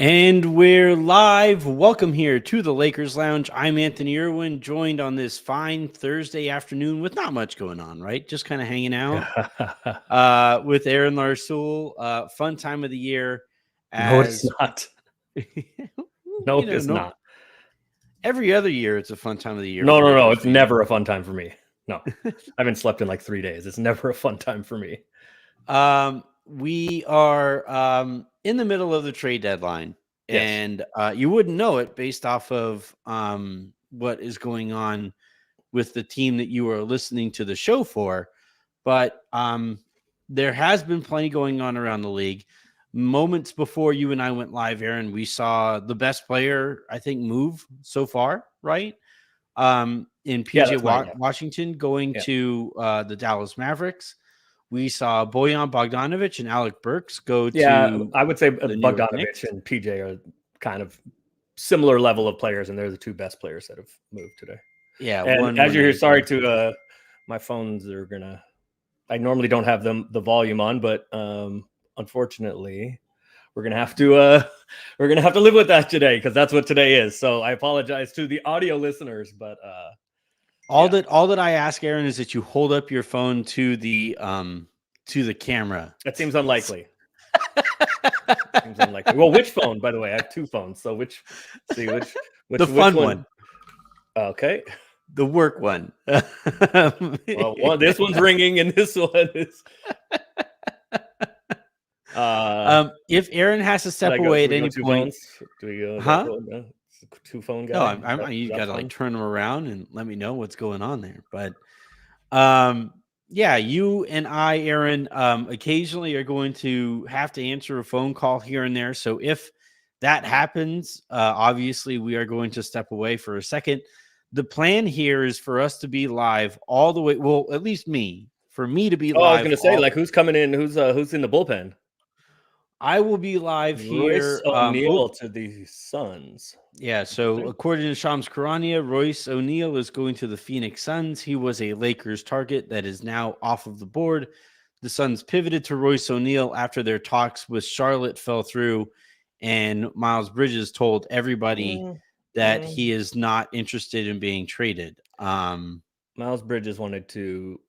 And we're live. Welcome here to the Lakers Lounge. I'm Anthony Irwin, joined on this fine Thursday afternoon with not much going on, right? Just kind of hanging out with Aaron Larsoul. Fun time of the year. No, it's not. No, it's not. Every other year, it's a fun time of the year. No. It's never a fun time for me. No, I haven't slept in like 3 days. It's never a fun time for me. We are in the middle of the trade deadline, and you wouldn't know it based off of what is going on with the team that you are listening to the show for. But there has been plenty going on around the league. Moments before you and I went live, Aaron, we saw the best player, I think, move so far, right? In PJ Washington going to the Dallas Mavericks. We saw Bojan Bogdanovic and Alec Burks go to. I would say Bogdanovic and PJ are kind of similar level of players, and they're the two best players that have moved today. Yeah. And as you're here, sorry to my phones are gonna. I normally don't have the volume on, but unfortunately, we're gonna have to live with that today because that's what today is. So I apologize to the audio listeners, but all that I ask, Aaron, is that you hold up your phone to the camera. That seems unlikely. Well, which phone, by the way? I have two phones. So which the fun one. Okay. The work one. Well, this one's ringing and this one is. If Aaron has to step away at any point, do we go? Two phone guy. No, you got to like turn them around and let me know what's going on there. But yeah, you and I, Aaron, occasionally are going to have to answer a phone call here and there. So if that happens, obviously we are going to step away for a second. The plan here is for us to be live all the way. Well, at least for me to be live. I was going to say, like, who's coming in? Who's in the bullpen? I will be live here. Royce O'Neal to the Suns. Yeah, so according to Shams Charania, Royce O'Neal is going to the Phoenix Suns. He was a Lakers target that is now off of the board. The Suns pivoted to Royce O'Neal after their talks with Charlotte fell through, and Miles Bridges told everybody that he is not interested in being traded. Miles Bridges wanted to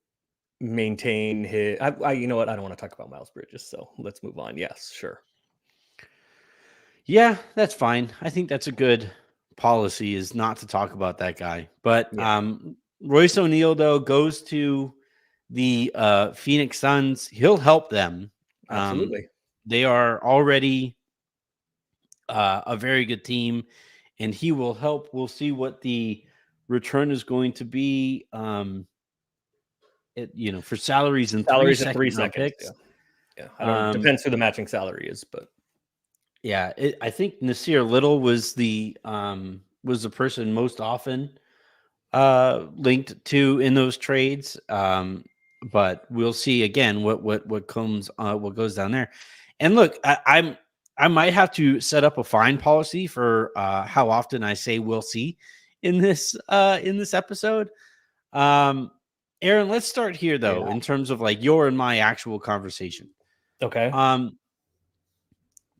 maintain his you know what, I don't want to talk about Miles Bridges, so let's move on. Yes, sure. Yeah, that's fine. I think that's a good policy, is not to talk about that guy. But Royce O'Neal, though, goes to the Phoenix Suns. He'll help them. Absolutely. They are already a very good team, and he will help. We'll see what the return is going to be. For salaries and 3 seconds picks. Yeah. Depends who the matching salary is, but yeah, I think Nasir Little was the person most often linked to in those trades. But we'll see again what goes down there. And look, I might have to set up a fine policy for how often I say we'll see in this episode. Aaron, let's start here though, in terms of like your and my actual conversation. Okay.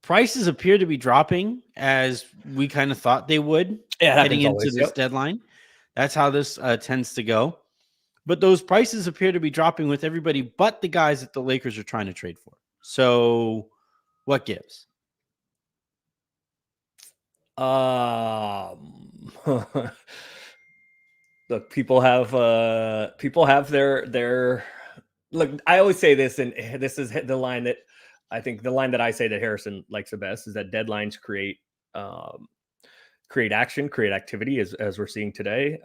Prices appear to be dropping as we kind of thought they would heading into this deadline. That's how this tends to go. But those prices appear to be dropping with everybody but the guys that the Lakers are trying to trade for. So what gives? Look, people have their look. I always say this, and this is the line that I think I say that Harrison likes the best is that deadlines create action, create activity, as we're seeing today.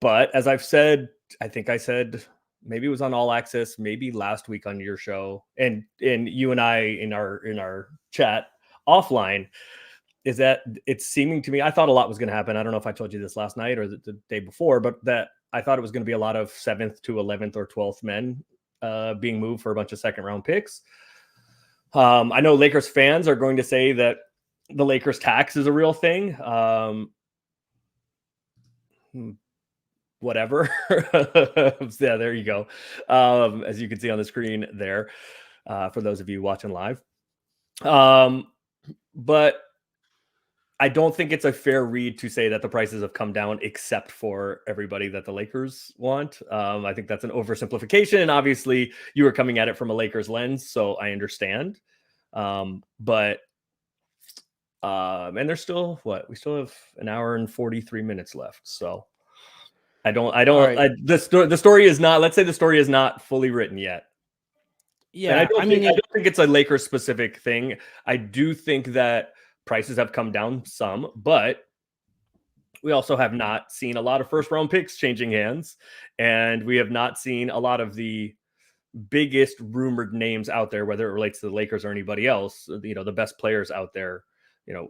But as I've said, I think I said maybe it was on All Access, maybe last week on your show, and you and I in our chat offline, is that it's seeming to me, I thought a lot was going to happen. I don't know if I told you this last night or the day before, but that I thought it was going to be a lot of 7th to 11th or 12th men being moved for a bunch of second round picks. I know Lakers fans are going to say that the Lakers tax is a real thing. Whatever. Yeah, there you go. As you can see on the screen there, for those of you watching live. but I don't think it's a fair read to say that the prices have come down except for everybody that the Lakers want. I think that's an oversimplification. And obviously you were coming at it from a Lakers lens, so I understand. But and there's still we still have an hour and 43 minutes left. So the story is not, let's say the story is not fully written yet. Yeah. And I don't think it's a Lakers specific thing. I do think that prices have come down some, but we also have not seen a lot of first round picks changing hands. And we have not seen a lot of the biggest rumored names out there, whether it relates to the Lakers or anybody else, the best players out there.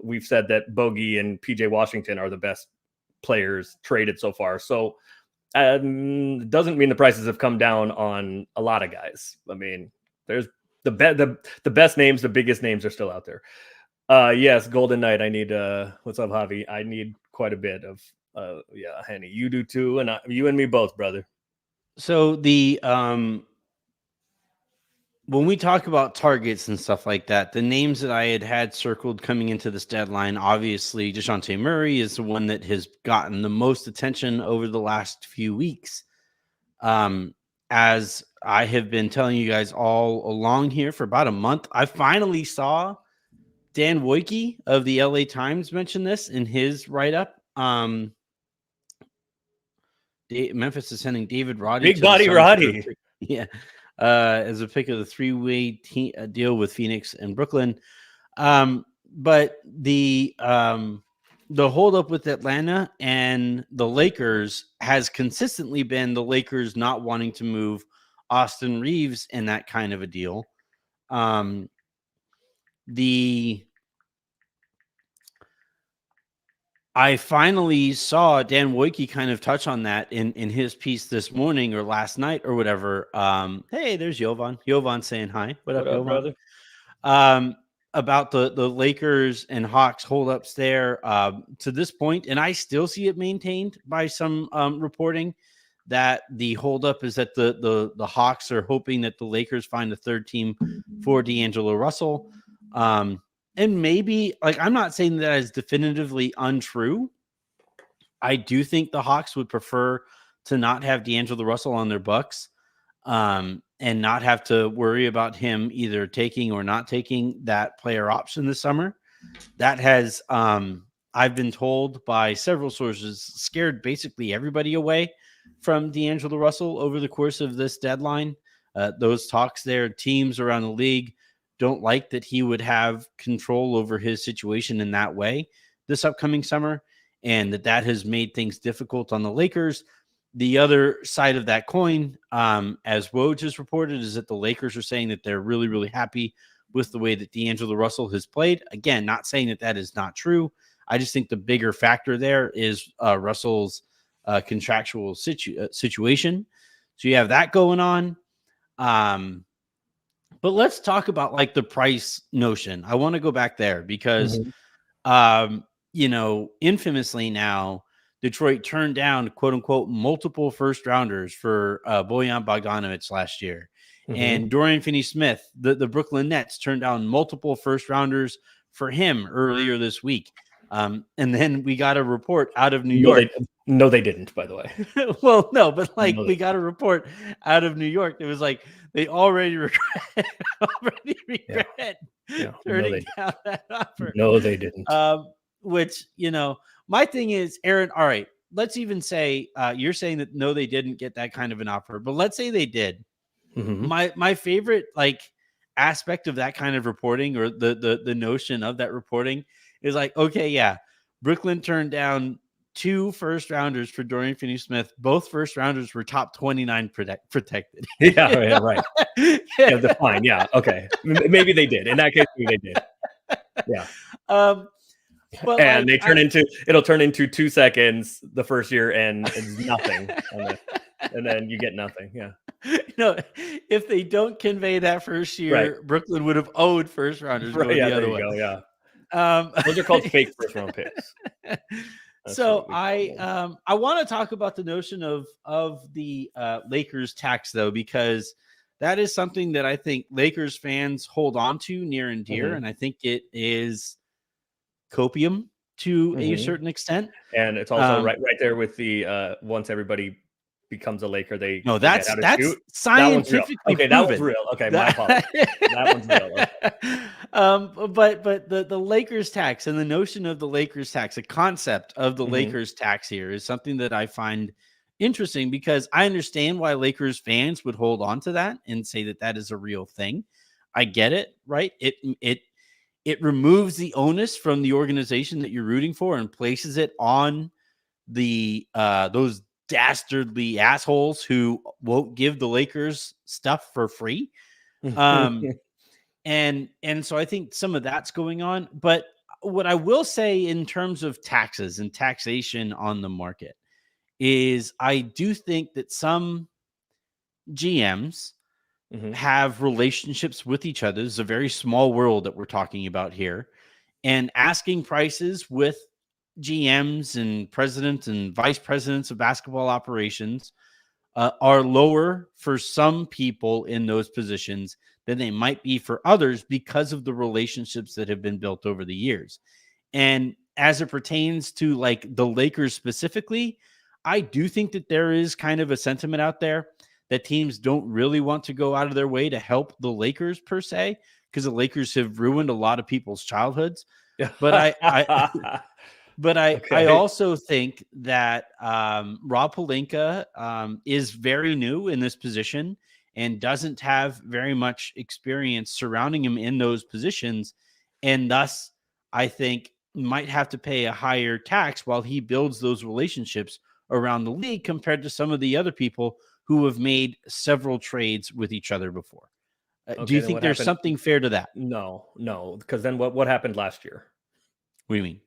We've said that Bogey and PJ Washington are the best players traded so far. So it doesn't mean the prices have come down on a lot of guys. I mean, there's the best names, the biggest names are still out there. Yes, Golden Knight. I need what's up, Javi? I need quite a bit of Henny. You do too, and you and me both, brother. So the when we talk about targets and stuff like that, the names that I had circled coming into this deadline, obviously Dejounte Murray is the one that has gotten the most attention over the last few weeks. As I have been telling you guys all along here for about a month, I finally saw Dan Wojcicki of the LA Times mention this in his write-up. Memphis is sending David Roddy. Big body Roddy. Yeah. As a pick of the three-way deal with Phoenix and Brooklyn. But the holdup with Atlanta and the Lakers has consistently been the Lakers not wanting to move Austin Reeves in that kind of a deal. I finally saw Dan Wojcicki kind of touch on that in his piece this morning or last night or whatever. Hey, there's Jovan. Jovan saying hi. What up, Jovan? Brother? About the Lakers and Hawks holdups there to this point, and I still see it maintained by some reporting that the holdup is that the Hawks are hoping that the Lakers find a third team for D'Angelo Russell. And maybe, I'm not saying that is definitively untrue. I do think the Hawks would prefer to not have D'Angelo Russell on their Bucks and not have to worry about him either taking or not taking that player option this summer. That has, I've been told by several sources, scared basically everybody away from D'Angelo Russell over the course of this deadline. Those talks there, teams around the league don't like that he would have control over his situation in that way this upcoming summer, and that has made things difficult on the Lakers. The other side of that coin, as Woj has reported, is that the Lakers are saying that they're really, really happy with the way that D'Angelo Russell has played. Again, not saying that is not true. I just think the bigger factor there is Russell's contractual situation. So you have that going on. But let's talk about the price notion. I want to go back there because, infamously now, Detroit turned down, quote unquote, multiple first rounders for Bojan Bogdanovic last year. And Dorian Finney-Smith, the Brooklyn Nets, turned down multiple first rounders for him earlier this week. And then we got a report out of New York. No, they didn't, by the way. Well, no, but we got a report out of New York. It was they already regret turning down that offer. No, they didn't. Which, my thing is, Aaron, all right, let's even say you're saying that no, they didn't get that kind of an offer, but let's say they did. My favorite aspect of that kind of reporting, or the notion of that reporting, is okay, yeah, Brooklyn turned down 2 first rounders for Dorian Finney-Smith. Both first rounders were top 29 protected. Yeah, right. Yeah, fine. Yeah, okay. Maybe they did. In that case, maybe they did. Yeah. But and it'll turn into 2 seconds the first year, and it's nothing, and then you get nothing. Yeah. If they don't convey that first year, right, Brooklyn would have owed first rounders. Right, the other way. Go, yeah. Those are called fake first round picks. So I want to talk about the notion of the Lakers tax, though, because that is something that I think Lakers fans hold on to near and dear, and I think it is copium to a certain extent. And it's also right there with the once everybody becomes a Laker, they forget how to shoot. That one's scientifically proven. That one's real. Okay, my apologies. That one's real. Okay. But the Lakers tax and the notion of the Lakers tax, the concept of the Lakers tax here is something that I find interesting, because I understand why Lakers fans would hold on to that and say that that is a real thing. I get it, right? It removes the onus from the organization that you're rooting for and places it on the those dastardly assholes who won't give the Lakers stuff for free. And so I think some of that's going on. But what I will say in terms of taxes and taxation on the market is I do think that some GMs have relationships with each other. It's a very small world that we're talking about here. And asking prices with GMs and presidents and vice presidents of basketball operations are lower for some people in those positions than they might be for others because of the relationships that have been built over the years. And as it pertains to like the Lakers specifically, I do think that there is kind of a sentiment out there that teams don't really want to go out of their way to help the Lakers per se, because the Lakers have ruined a lot of people's childhoods. But I also think that Rob Pelinka is very new in this position and doesn't have very much experience surrounding him in those positions, and thus I think might have to pay a higher tax while he builds those relationships around the league compared to some of the other people who have made several trades with each other before. Do you think there's something fair to that? No, because then what happened last year? What do you mean?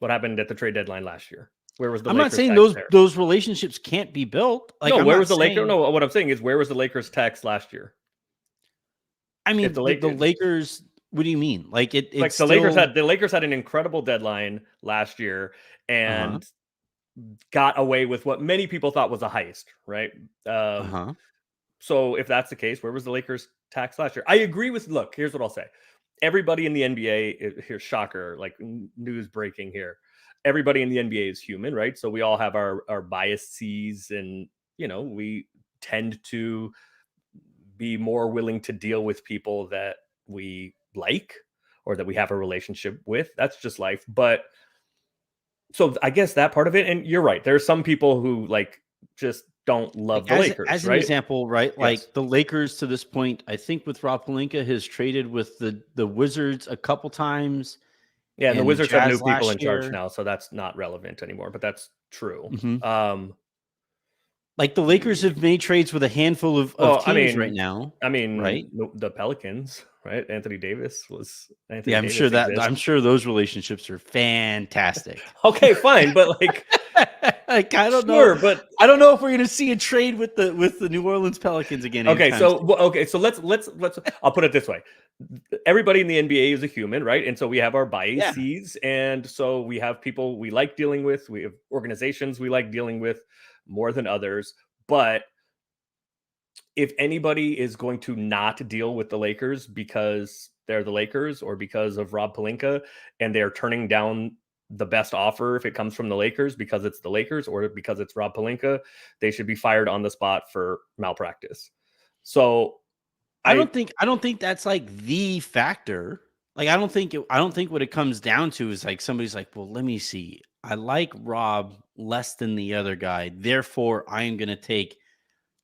What happened at the trade deadline last year? Where was the? I'm Lakers not saying tax those relationships can't be built. Like, no, I'm where not was the saying, Lakers? No, what I'm saying is, where was the Lakers tax last year? I mean, the Lakers. What do you mean? Like it? Like the Lakers had an incredible deadline last year and got away with what many people thought was a heist, right? So if that's the case, where was the Lakers tax last year? I agree with. Look, here's what I'll say. Everybody in the NBA, here's shocker, like news breaking here. Everybody in the NBA is human, right? So we all have our biases, and we tend to be more willing to deal with people that we like or that we have a relationship with. That's just life. But so I guess that part of it, and you're right. There's some people who like just don't love the Lakers. As an example, right? Yes. Like the Lakers to this point, I think with Rob Pelinka has traded with the Wizards a couple times. Yeah, and the Wizards have new people in charge now, so that's not relevant anymore, but that's true. Like the Lakers have made trades with a handful of teams right now. I mean, right? The Pelicans, right? Anthony Davis. I'm sure those relationships are fantastic. Okay, fine, but like, like I don't know, but I don't know if we're going to see a trade with the New Orleans Pelicans again. Okay, so let's. I'll put it this way: everybody in the NBA is a human, right? And so we have our biases, and so we have people we like dealing with. We have organizations we like dealing with more than others. But if anybody is going to not deal with the Lakers because they're the Lakers or because of Rob Pelinka, and they're turning down the best offer if it comes from the Lakers because it's the Lakers or because it's Rob Pelinka, they should be fired on the spot for malpractice. So I don't think that's like the factor. Like I don't think what it comes down to is like somebody's like, well, let me see. I like Rob less than the other guy. Therefore, I am going to take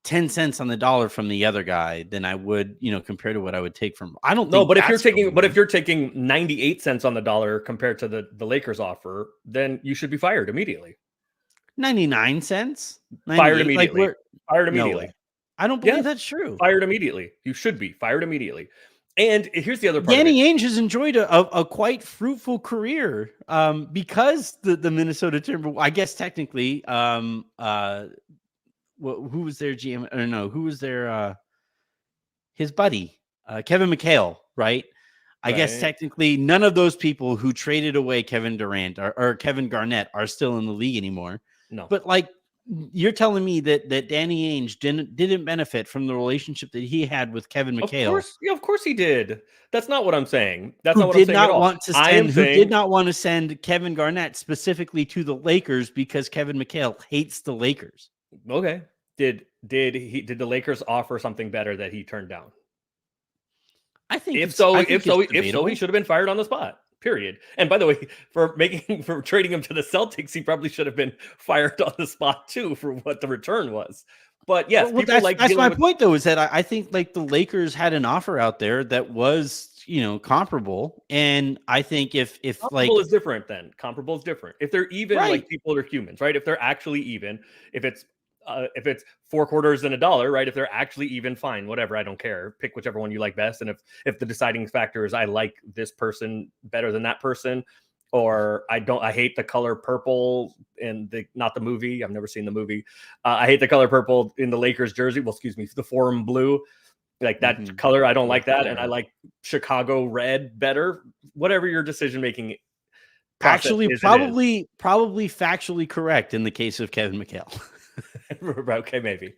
10 cents on the dollar from the other guy than I would, compared to what I would take from. I don't know. But if you're taking 98 cents on the dollar compared to the Lakers offer, then you should be fired immediately. 99 cents? Fired immediately. Fired immediately. No, I don't believe that's true. Fired immediately. You should be fired immediately. And here's the other part. Danny Ainge has enjoyed a quite fruitful career because the Minnesota Timberwolves, I guess technically, who was their GM? I don't know. Who was their his buddy? Kevin McHale, right? I guess technically none of those people who traded away Kevin Durant or Kevin Garnett are still in the league anymore. No. But like you're telling me that Danny Ainge didn't benefit from the relationship that he had with Kevin McHale, Of course he did. That's not what I'm saying. That's who not what I'm did saying at not all. want to send Kevin Garnett specifically to the Lakers because Kevin McHale hates the Lakers. Okay. Did the Lakers offer something better that he turned down? I think If so, he debatable. should have been fired on the spot. Period. And by the way, for trading him to the Celtics, he probably should have been fired on the spot too for what the return was. But yes, people that's my point though, is that I think like the Lakers had an offer out there that was, comparable. And I think if comparable is different, then comparable is different. If they're even, right. like people are humans, right? If they're actually even, if it's 4 quarters and $1, right? If they're actually even, fine, whatever. I don't care. Pick whichever one you like best. And if the deciding factor is I like this person better than that person, or I hate the color purple in not the movie. I've never seen the movie. I hate the color purple in the Lakers jersey. Well, excuse me, the Forum blue, like that color. I don't like that. And I like Chicago red better. Whatever your decision making. Actually, probably factually correct in the case of Kevin McHale. Okay, maybe.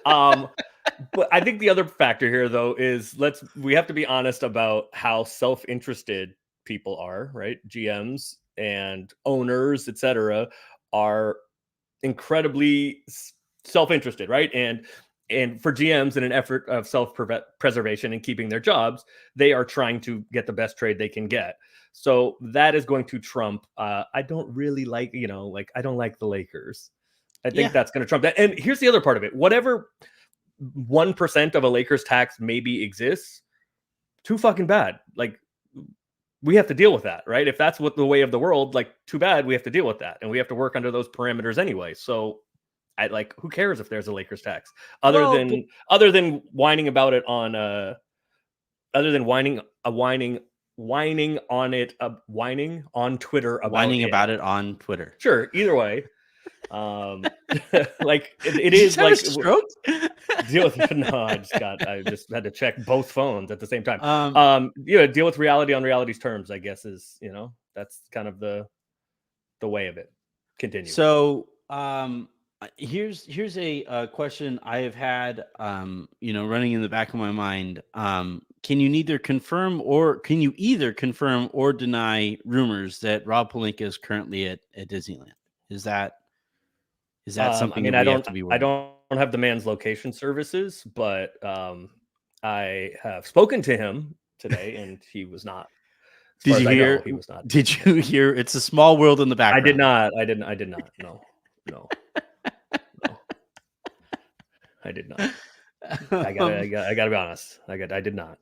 But I think the other factor here, though, is we have to be honest about how self-interested people are, right? GMs and owners, etc., are incredibly self-interested, right? And for GMs, in an effort of self-preservation and keeping their jobs, they are trying to get the best trade they can get. So that is going to trump. I don't really like, I don't like the Lakers. I think that's going to trump that. And here's the other part of it. Whatever 1% of a Lakers tax maybe exists, too fucking bad. Like, we have to deal with that, right? If that's what the way of the world, like, too bad, we have to deal with that. And we have to work under those parameters anyway. So who cares if there's a Lakers tax? Other than whining about it on whining on Twitter about whining about it on Twitter. Sure, either way. Like it is like stroke. Deal with no, I just had to check both phones at the same time. Deal with reality on reality's terms, I guess, is that's kind of the way of it. Continue. So here's a question I have had running in the back of my mind. Can you either confirm or deny rumors that Rob Pelinka is currently at Disneyland? Is that something that we have to be worried about? I don't have the man's location services, but I have spoken to him today, and he was not. Did you hear? He was not. Did you hear? It's a small world in the background. I did not. No. I did not. I gotta be honest. I did not.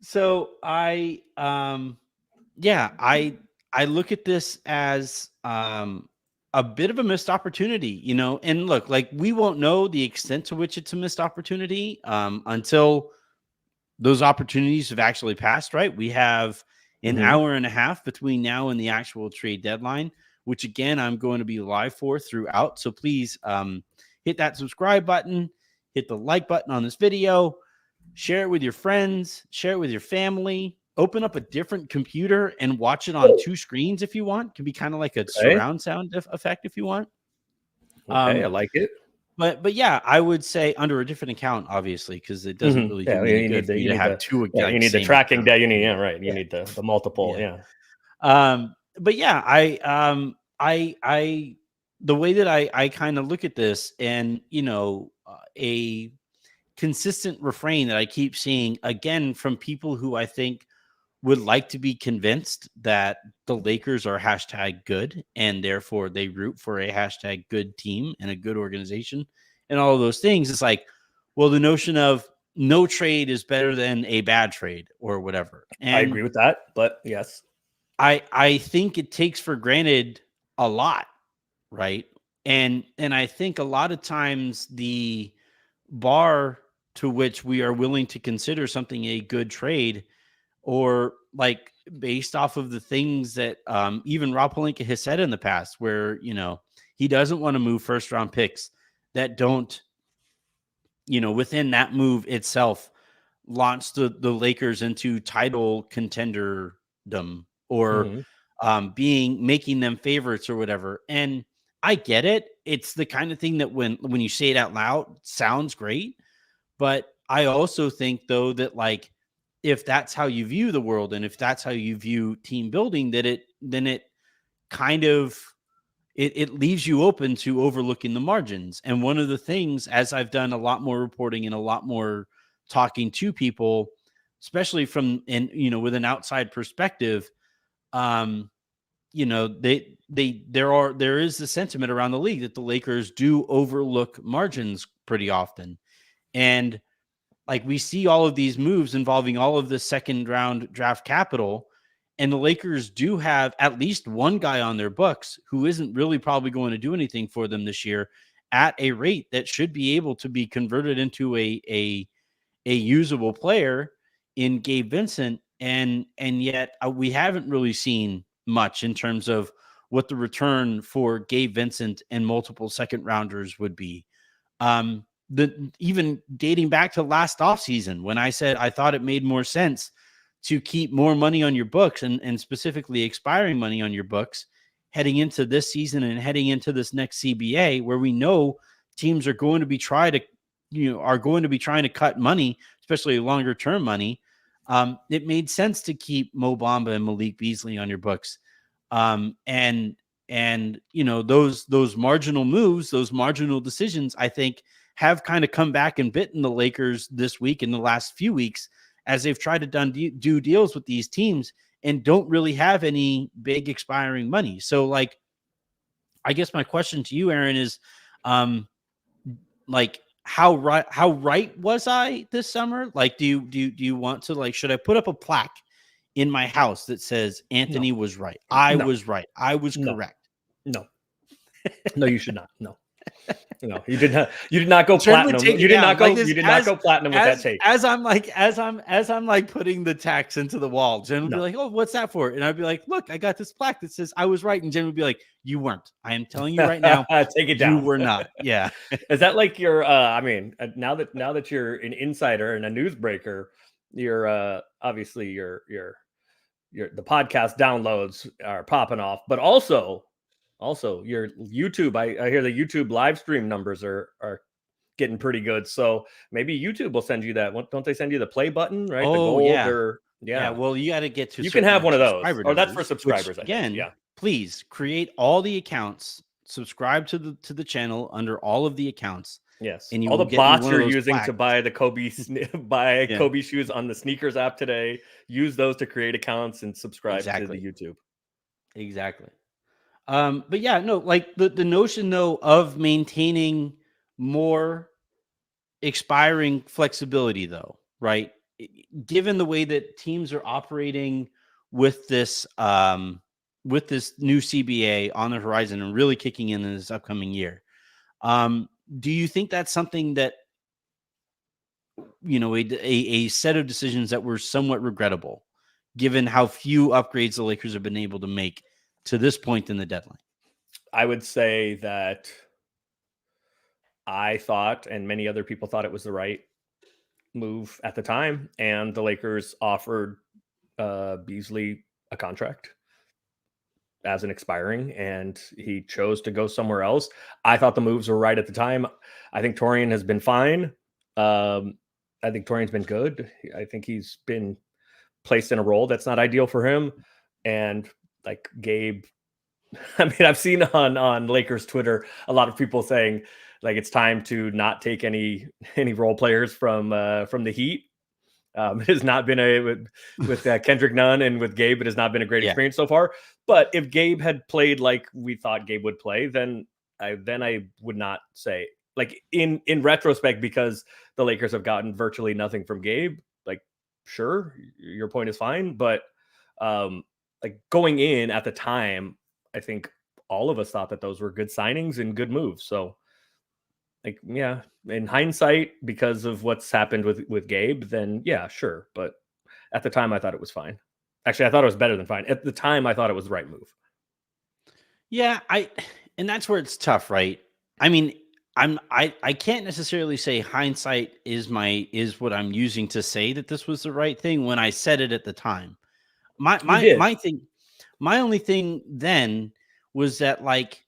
So I look at this as a bit of a missed opportunity, and look, like, we won't know the extent to which it's a missed opportunity until those opportunities have actually passed, right? We have an hour and a half between now and the actual trade deadline, which again, I'm going to be live for throughout. So please hit that subscribe button, hit the like button on this video, share it with your friends, share it with your family. Open up a different computer and watch it on 2 screens if you want. It can be kind of like a surround sound effect if you want. Okay, I like it. But yeah, I would say under a different account, obviously, because it doesn't really do any good for you to have 2. You need the tracking data. You need the multiple. But yeah, I the way that I kind of look at this, and a consistent refrain that I keep seeing again from people who I think would like to be convinced that the Lakers are #good and therefore they root for a #good team and a good organization and all of those things. It's like, well, the notion of no trade is better than a bad trade or whatever. And I agree with that, but yes, I think it takes for granted a lot, right? And I think a lot of times the bar to which we are willing to consider something a good trade, or like based off of the things that even Rob Pelinka has said in the past, where he doesn't want to move first round picks that don't within that move itself launch the Lakers into title contenderdom or making them favorites or whatever. And I get it. It's the kind of thing that when you say it out loud, sounds great. But I also think, though, that like if that's how you view the world and if that's how you view team building, that it kind of it leaves you open to overlooking the margins. And one of the things, as I've done a lot more reporting and a lot more talking to people, especially from with an outside perspective, um, there is the sentiment around the league that the Lakers do overlook margins pretty often. And like we see all of these moves involving all of the second round draft capital, and the Lakers do have at least one guy on their books who isn't really probably going to do anything for them this year at a rate that should be able to be converted into a usable player in Gabe Vincent. And yet we haven't really seen much in terms of what the return for Gabe Vincent and multiple second rounders would be. Even dating back to last offseason, when I said I thought it made more sense to keep more money on your books and specifically expiring money on your books heading into this season and heading into this next CBA, where we know teams are going to be trying to cut money, especially longer term money. It made sense to keep Mo Bamba and Malik Beasley on your books. And those marginal moves, those marginal decisions, I think have kind of come back and bitten the Lakers this week in the last few weeks as they've tried to do deals with these teams and don't really have any big expiring money. So like, I guess my question to you, Aaron, is like, how right was I this summer? Like, do you want to, like, should I put up a plaque in my house that says Anthony was right? I was right. I was correct. No, you should not. No. No, you did not go platinum. You did not go platinum with that take. As I'm like putting the tacks into the wall, Jen would be like, "Oh, what's that for?" And I'd be like, "Look, I got this plaque that says I was right." And Jen would be like, "You weren't. I am telling you right now, take it down. You were not." Yeah. Is that like your now that you're an insider and a newsbreaker, you're obviously your the podcast downloads are popping off, but also your YouTube, I hear the YouTube live stream numbers are getting pretty good. So maybe YouTube will send you that. Don't they send you the play button, right? Oh, the gold yeah. Yeah. Well, you got to get to. You can have one of those. Or that's for subscribers. Which, again, please create all the accounts. Subscribe to the channel under all of the accounts. Yes. And all the bots you're using to buy the Kobe Kobe shoes on the sneakers app today. Use those to create accounts and subscribe to the YouTube. Exactly. But yeah, no, like the notion though of maintaining more expiring flexibility though, right? Given the way that teams are operating with this new CBA on the horizon and really kicking in this upcoming year, do you think that's something that, a set of decisions that were somewhat regrettable, given how few upgrades the Lakers have been able to make to this point in the deadline? I would say that I thought, and many other people thought, it was the right move at the time, and the Lakers offered Beasley a contract as an expiring, and he chose to go somewhere else. I thought the moves were right at the time. I think Dorian has been fine. I think Dorian's been good. I think he's been placed in a role that's not ideal for him. And like Gabe, I mean, I've seen on Lakers Twitter a lot of people saying like it's time to not take any role players from the Heat. It has not been with Kendrick Nunn and with Gabe. It has not been a great experience so far. But if Gabe had played like we thought Gabe would play, then I would not say, like, in retrospect, because the Lakers have gotten virtually nothing from Gabe. Like, sure, your point is fine, but like going in at the time, I think all of us thought that those were good signings and good moves. So, like, yeah, in hindsight, because of what's happened with Gabe, then yeah, sure. But at the time, I thought it was fine. Actually, I thought it was better than fine. At the time, I thought it was the right move. Yeah, and that's where it's tough, right? I mean, I can't necessarily say hindsight is what I'm using to say that this was the right thing when I said it at the time. My only thing then was that, like,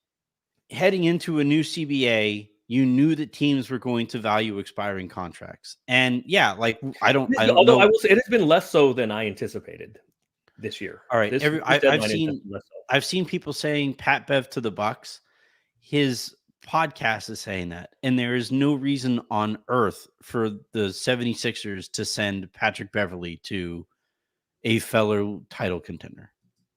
heading into a new CBA, you knew that teams were going to value expiring contracts. And yeah, like I don't Although I know. will say it has been less so than I anticipated this year. All right. This I've deadline has seen been less so. I've seen people saying Pat Bev to the Bucks. His podcast is saying that. And there is no reason on earth for the 76ers to send Patrick Beverley to a fellow title contender.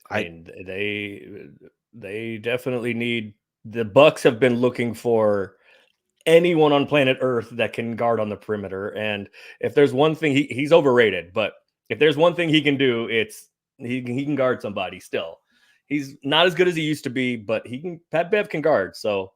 I mean, they definitely need. The Bucks have been looking for anyone on planet Earth that can guard on the perimeter, and if there's one thing he's overrated, but if there's one thing he can do, it's he can guard somebody. Still, he's not as good as he used to be, but he can. Pat Bev can guard. So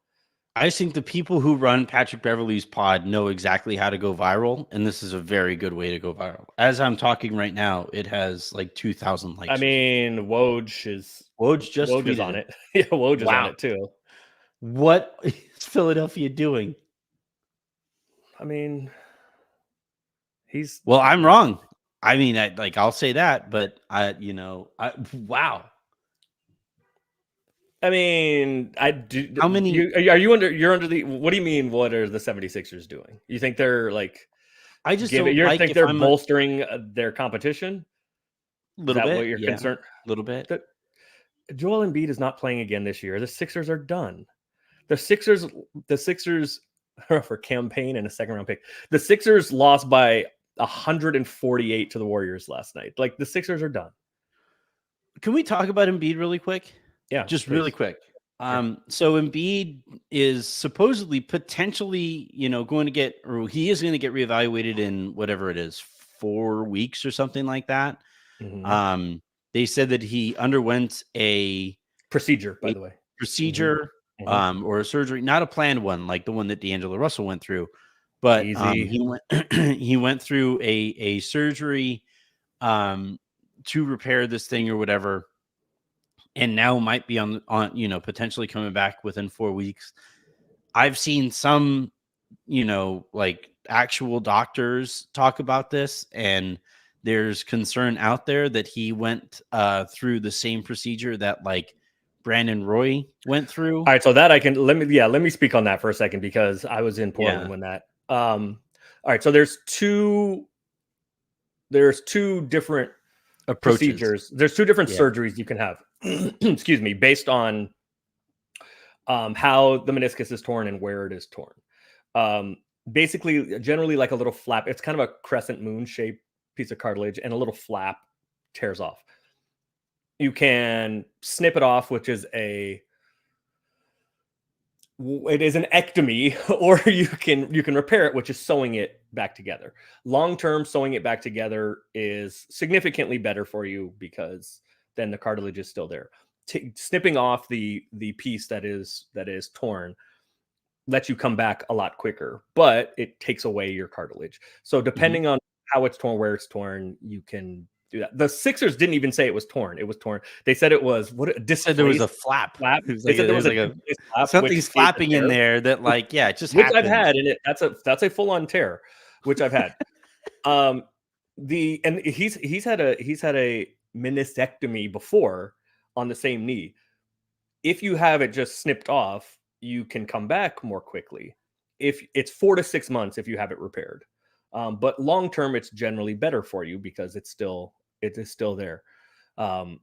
I think the people who run Patrick Beverley's pod know exactly how to go viral, and this is a very good way to go viral. As I'm talking right now, it has like 2,000 likes. I mean, Woj is tweeted on it. Yeah, Woj is on it too. What is Philadelphia doing? I mean, I'm wrong. I mean, I'll say that, but wow. I mean, I do. How many? You're under the. What do you mean? What are the 76ers doing? You think they're like? I just think they're bolstering their competition. Little bit. What you're concerned? A little bit. Joel Embiid is not playing again this year. The Sixers are done. The Sixers for campaign and a second round pick. The Sixers lost by 148 to the Warriors last night. Like the Sixers are done. Can we talk about Embiid really quick? Yeah, just really quick. So Embiid is supposedly potentially, going to get, or he is going to get reevaluated in whatever it is, 4 weeks or something like that. Mm-hmm. They said that he underwent a procedure, by the way, mm-hmm. Or a surgery, not a planned one like the one that D'Angelo Russell went through, but he went through a surgery to repair this thing or whatever. And now might be on potentially coming back within 4 weeks. I've seen some, like actual doctors talk about this, and there's concern out there that he went through the same procedure that like Brandon Roy went through. All right, so that let me speak on that for a second because I was in Portland when that. All right, so there's two different procedures. There's two different surgeries you can have. Excuse me, based on how the meniscus is torn and where it is torn. Basically, generally like a little flap. It's kind of a crescent moon shaped piece of cartilage, and a little flap tears off. You can snip it off, which is an ectomy, or you can repair it, which is sewing it back together. Long term, sewing it back together is significantly better for you because then the cartilage is still there. Snipping off the piece that is torn lets you come back a lot quicker, but it takes away your cartilage. So depending on how it's torn, where it's torn, you can do that. The Sixers didn't even say it was torn. It was torn. They said it was said there was a flap. They said there was a flap, something's flapping in there that it just which happens. I've had, and that's a full on tear, which I've had. He's had a meniscectomy before on the same knee. If you have it just snipped off, you can come back more quickly. If it's 4 to 6 months if you have it repaired. But long term, it's generally better for you because it is still there. Brandon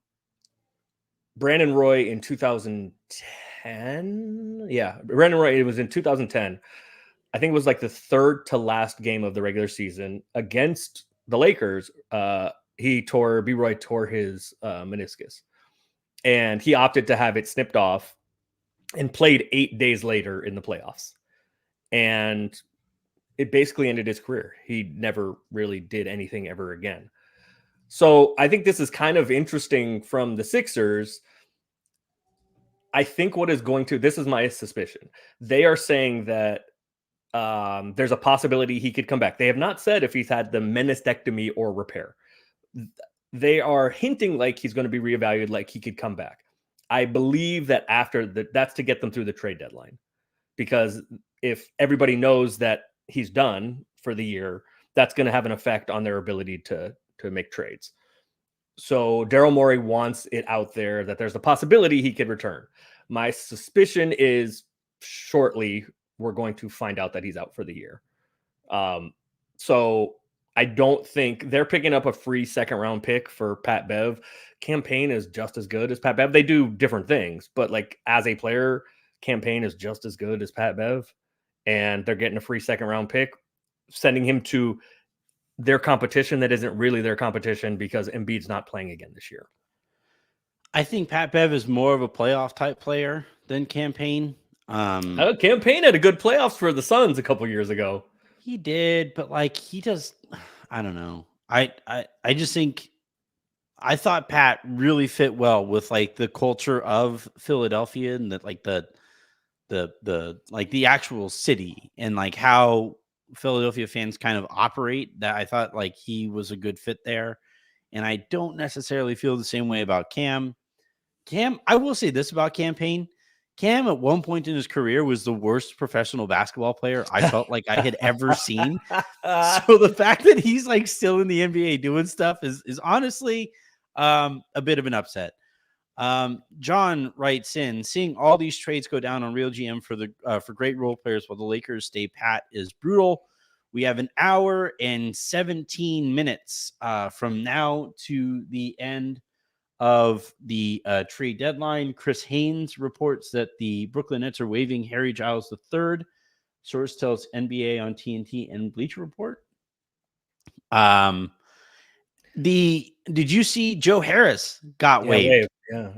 Roy in 2010. Yeah, Brandon Roy, it was in 2010. I think it was like the third to last game of the regular season against the Lakers. B-Roy tore his meniscus, and he opted to have it snipped off and played 8 days later in the playoffs. And it basically ended his career. He never really did anything ever again. So I think this is kind of interesting from the Sixers. I think this is my suspicion. They are saying that there's a possibility he could come back. They have not said if he's had the meniscectomy or repair. They are hinting like he's going to be reevaluated, like he could come back. I believe that that's to get them through the trade deadline, because if everybody knows that he's done for the year, that's going to have an effect on their ability to make trades. So Daryl Morey wants it out there that there's a possibility he could return. My suspicion is shortly we're going to find out that he's out for the year. So I don't think they're picking up a free second round pick for Pat Bev. Campaign is just as good as Pat Bev. They do different things, but like as a player, Campaign is just as good as Pat Bev. And they're getting a free second round pick, sending him to their competition that isn't really their competition because Embiid's not playing again this year. I think Pat Bev is more of a playoff type player than Campaign. Campaign had a good playoffs for the Suns a couple years ago. He did, but like he does, I don't know. I just think I thought Pat really fit well with like the culture of Philadelphia and that like the like the actual city and like how Philadelphia fans kind of operate. That I thought like he was a good fit there. And I don't necessarily feel the same way about Cam. I will say this about Campaign. Cam at one point in his career was the worst professional basketball player I felt like I had ever seen. So the fact that he's like still in the NBA doing stuff is honestly a bit of an upset. John writes in, seeing all these trades go down on Real GM for great role players while the Lakers stay pat is brutal. We have an hour and 17 minutes from now to the end of the trade deadline. Chris Haynes reports that the Brooklyn Nets are waiving Harry Giles III. Source tells NBA on TNT and Bleacher Report. Did you see Joe Harris got waived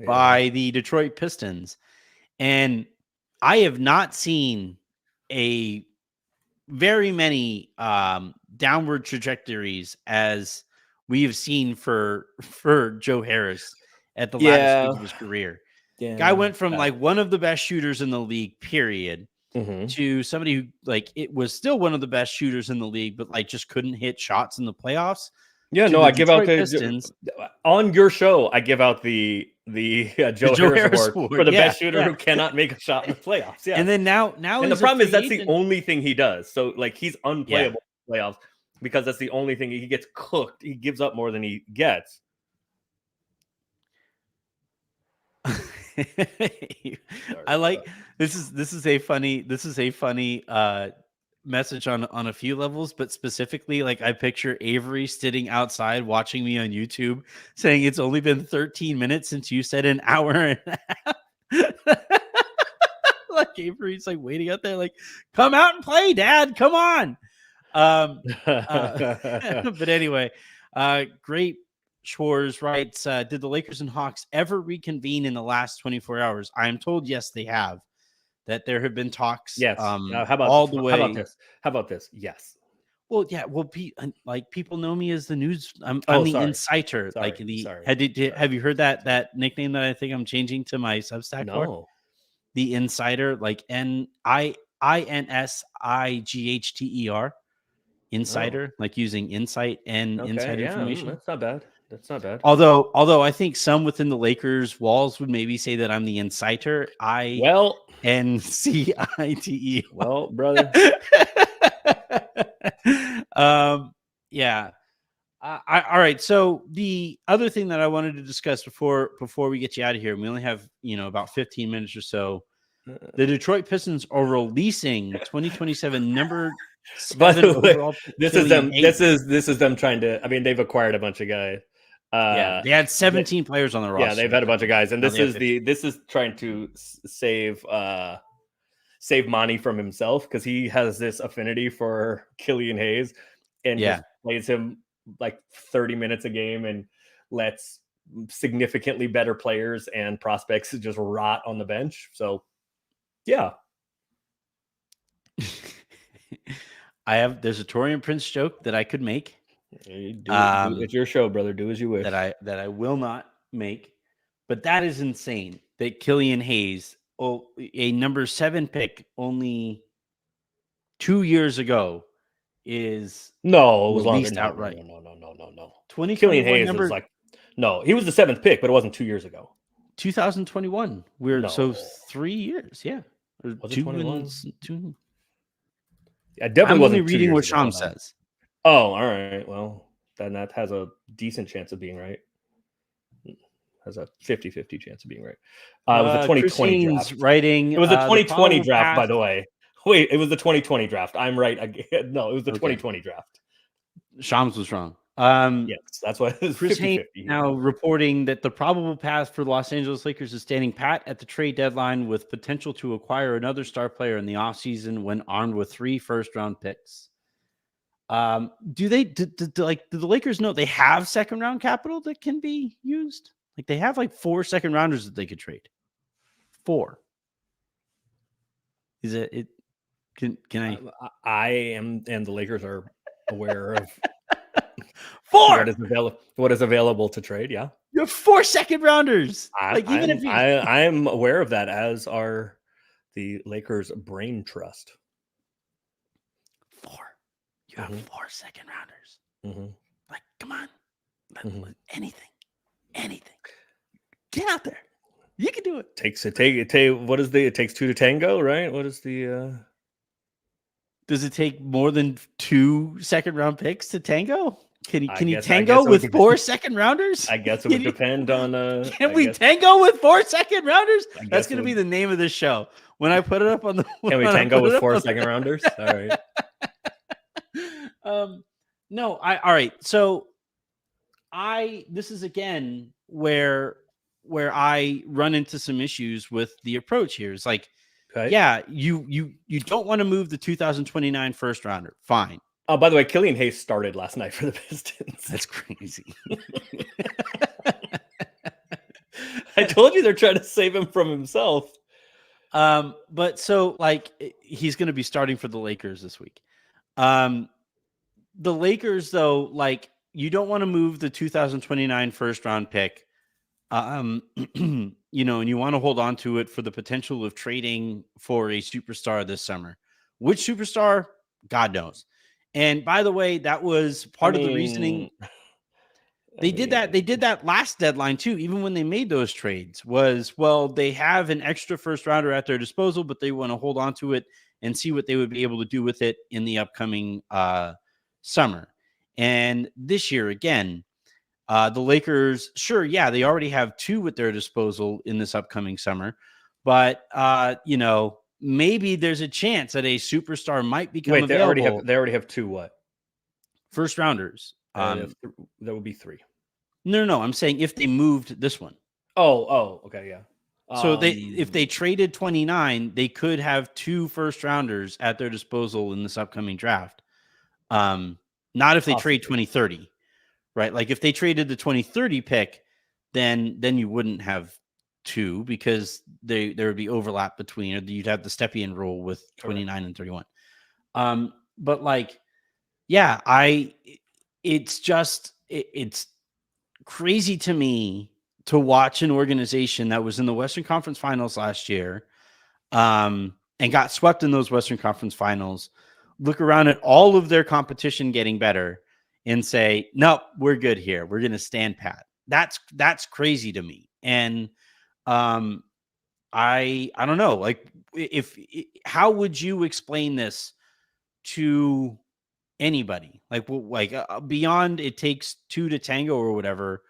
by the Detroit Pistons? And I have not seen a very many downward trajectories as we have seen for Joe Harris at the latter stage of his career. Yeah, guy went from like one of the best shooters in the league, period, to somebody who like it was still one of the best shooters in the league, but like just couldn't hit shots in the playoffs. Yeah, no, I give out the Pistons. On your show. I give out the Joe Harris award for the best shooter who cannot make a shot in the playoffs. Yeah, and then now, and the problem is that's the only thing he does. So like he's unplayable in the playoffs because that's the only thing he gets cooked. He gives up more than he gets. I like this is a funny message on a few levels, but specifically like I picture Avery sitting outside watching me on YouTube saying it's only been 13 minutes since you said an hour and a half. Like Avery's like waiting out there like, come out and play, Dad, come on. But anyway, great. Schwartz writes, did the Lakers and Hawks ever reconvene in the last 24 hours? I am told yes, they have. That there have been talks. Yes. How about all the way? How about this? Yes. Well, yeah. Well, like people know me as the news. I'm the insider. Have you heard that nickname that I think I'm changing to my Substack? No. For? The insider, like INSIGHTER. Insider, like using insight and inside information. That's not bad. That's not bad. Although I think some within the Lakers walls would maybe say that I'm the insider. INCITE. Well, brother. Yeah. All right. So the other thing that I wanted to discuss before we get you out of here, and we only have about 15 minutes or so. The Detroit Pistons are releasing 2027 number 7 overall. This is them. This is them trying to. I mean, they've acquired a bunch of guys. They had 17 players on the roster. Yeah, they've had a bunch of guys, and this is trying to save Monty from himself because he has this affinity for Killian Hayes, and just plays him like 30 minutes a game and lets significantly better players and prospects just rot on the bench. So, yeah. There's a Torian Prince joke that I could make. It's your show, brother. Do as you wish. That I will not make, but that is insane. That Killian Hayes, a number 7 pick, only 2 years ago, is it was released longer. outright. No. Killian Hayes was like he was the 7th pick, but it wasn't 2 years ago. 2021. So 3 years. Yeah, or was 2. I definitely I'm wasn't only reading what Sham says. Oh, all right. Well, then that has a decent chance of being right. has a 50-50 chance of being right. It was the 2020 draft. Writing. It was the 2020 draft, by the way. Wait, it was the 2020 draft. I'm right again. No, it was the 2020 draft. Shams was wrong. Yes, that's why it was Chris 50-50 Haynes now reporting that the probable path for the Los Angeles Lakers is standing pat at the trade deadline with potential to acquire another star player in the offseason when armed with 3 first-round picks. Do the Lakers know they have second-round capital that can be used? Like they have like 4 second-rounders that they could trade. 4. Is it? Can I? I am, and the Lakers are aware of 4. What is available to trade? Yeah, you have 4 second-rounders. I'm aware of that, as are the Lakers brain trust. 4. You have 4 second-rounders. Mm-hmm. Like, come on, anything. Get out there. You can do it. It takes 2 to tango, right? What is the? Does it take more than 2 second-round picks to tango? Can you tango with 4 second-rounders? I guess it would depend on. Can we tango with 4 second-rounders? That's going to be the name of this show. When I put it up on the. Can we tango with 4 second-rounders? All right. No, all right. So this is again where I run into some issues with the approach here. It's like, okay, yeah, you don't want to move the 2029 first rounder. Fine. Oh, by the way, Killian Hayes started last night for the Pistons. That's crazy. I told you they're trying to save him from himself. But so like he's going to be starting for the Lakers this week. The Lakers, though, like you don't want to move the 2029 first round pick, and you want to hold on to it for the potential of trading for a superstar this summer. Which superstar? God knows. And by the way, that was part of the reasoning. They did that last deadline too. Even when they made those trades, they have an extra first rounder at their disposal, but they want to hold on to it and see what they would be able to do with it in the upcoming summer. And this year, again, the Lakers, sure, yeah, they already have 2 at their disposal in this upcoming summer, but maybe there's a chance that a superstar might become available. They already have 2 what? First rounders. That would be 3. No. I'm saying if they moved this one. Oh, okay, yeah. So if they traded 29, they could have 2 first rounders at their disposal in this upcoming draft. Not if they trade 2030, right? Like if they traded the 2030 pick, then you wouldn't have 2 because there would be overlap between, or you'd have the Stepien rule with 29 and 31. But like, yeah, it's crazy to me to watch an organization that was in the Western Conference Finals last year, and got swept in those Western Conference Finals, look around at all of their competition getting better and say, nope, we're good here. We're going to stand pat. That's crazy to me. And I don't know, like how would you explain this to anybody? Like beyond it takes 2 to tango or whatever.